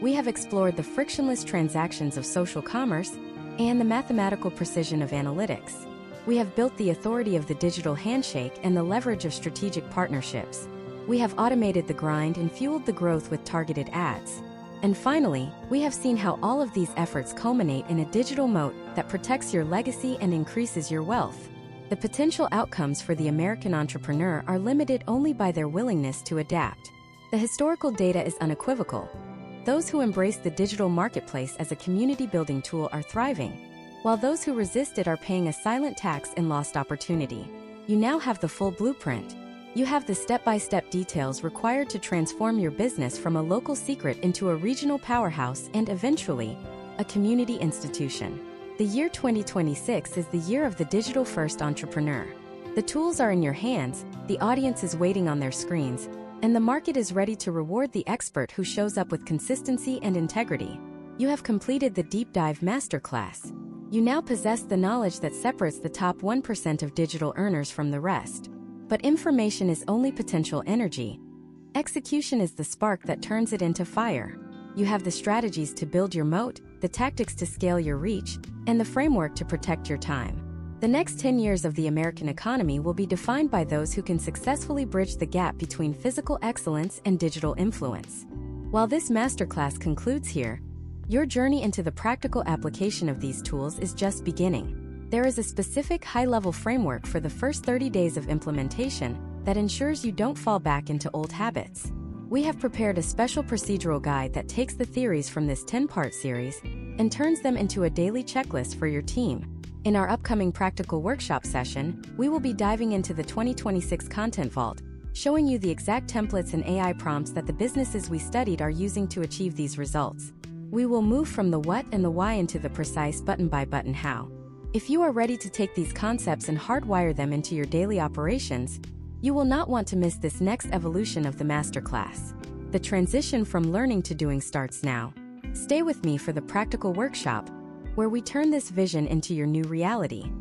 We have explored the frictionless transactions of social commerce and the mathematical precision of analytics. We have built the authority of the digital handshake and the leverage of strategic partnerships. We have automated the grind and fueled the growth with targeted ads. And finally, we have seen how all of these efforts culminate in a digital moat that protects your legacy and increases your wealth. The potential outcomes for the American entrepreneur are limited only by their willingness to adapt. The historical data is unequivocal. Those who embrace the digital marketplace as a community-building tool are thriving, while those who resist it are paying a silent tax in lost opportunity. You now have the full blueprint. You have the step-by-step details required to transform your business from a local secret into a regional powerhouse and eventually, a community institution. The year 2026 is the year of the digital-first entrepreneur. The tools are in your hands, the audience is waiting on their screens, and the market is ready to reward the expert who shows up with consistency and integrity. You have completed the Deep Dive Masterclass. You now possess the knowledge that separates the top 1% of digital earners from the rest. But information is only potential energy. Execution is the spark that turns it into fire. You have the strategies to build your moat, the tactics to scale your reach, and the framework to protect your time. The next 10 years of the American economy will be defined by those who can successfully bridge the gap between physical excellence and digital influence. While this masterclass concludes here, your journey into the practical application of these tools is just beginning. There is a specific high-level framework for the first 30 days of implementation that ensures you don't fall back into old habits. We have prepared a special procedural guide that takes the theories from this 10-part series and turns them into a daily checklist for your team. In our upcoming practical workshop session, we will be diving into the 2026 Content Vault, showing you the exact templates and AI prompts that the businesses we studied are using to achieve these results. We will move from the what and the why into the precise button-by-button how. If you are ready to take these concepts and hardwire them into your daily operations, you will not want to miss this next evolution of the masterclass. The transition from learning to doing starts now. Stay with me for the practical workshop, where we turn this vision into your new reality.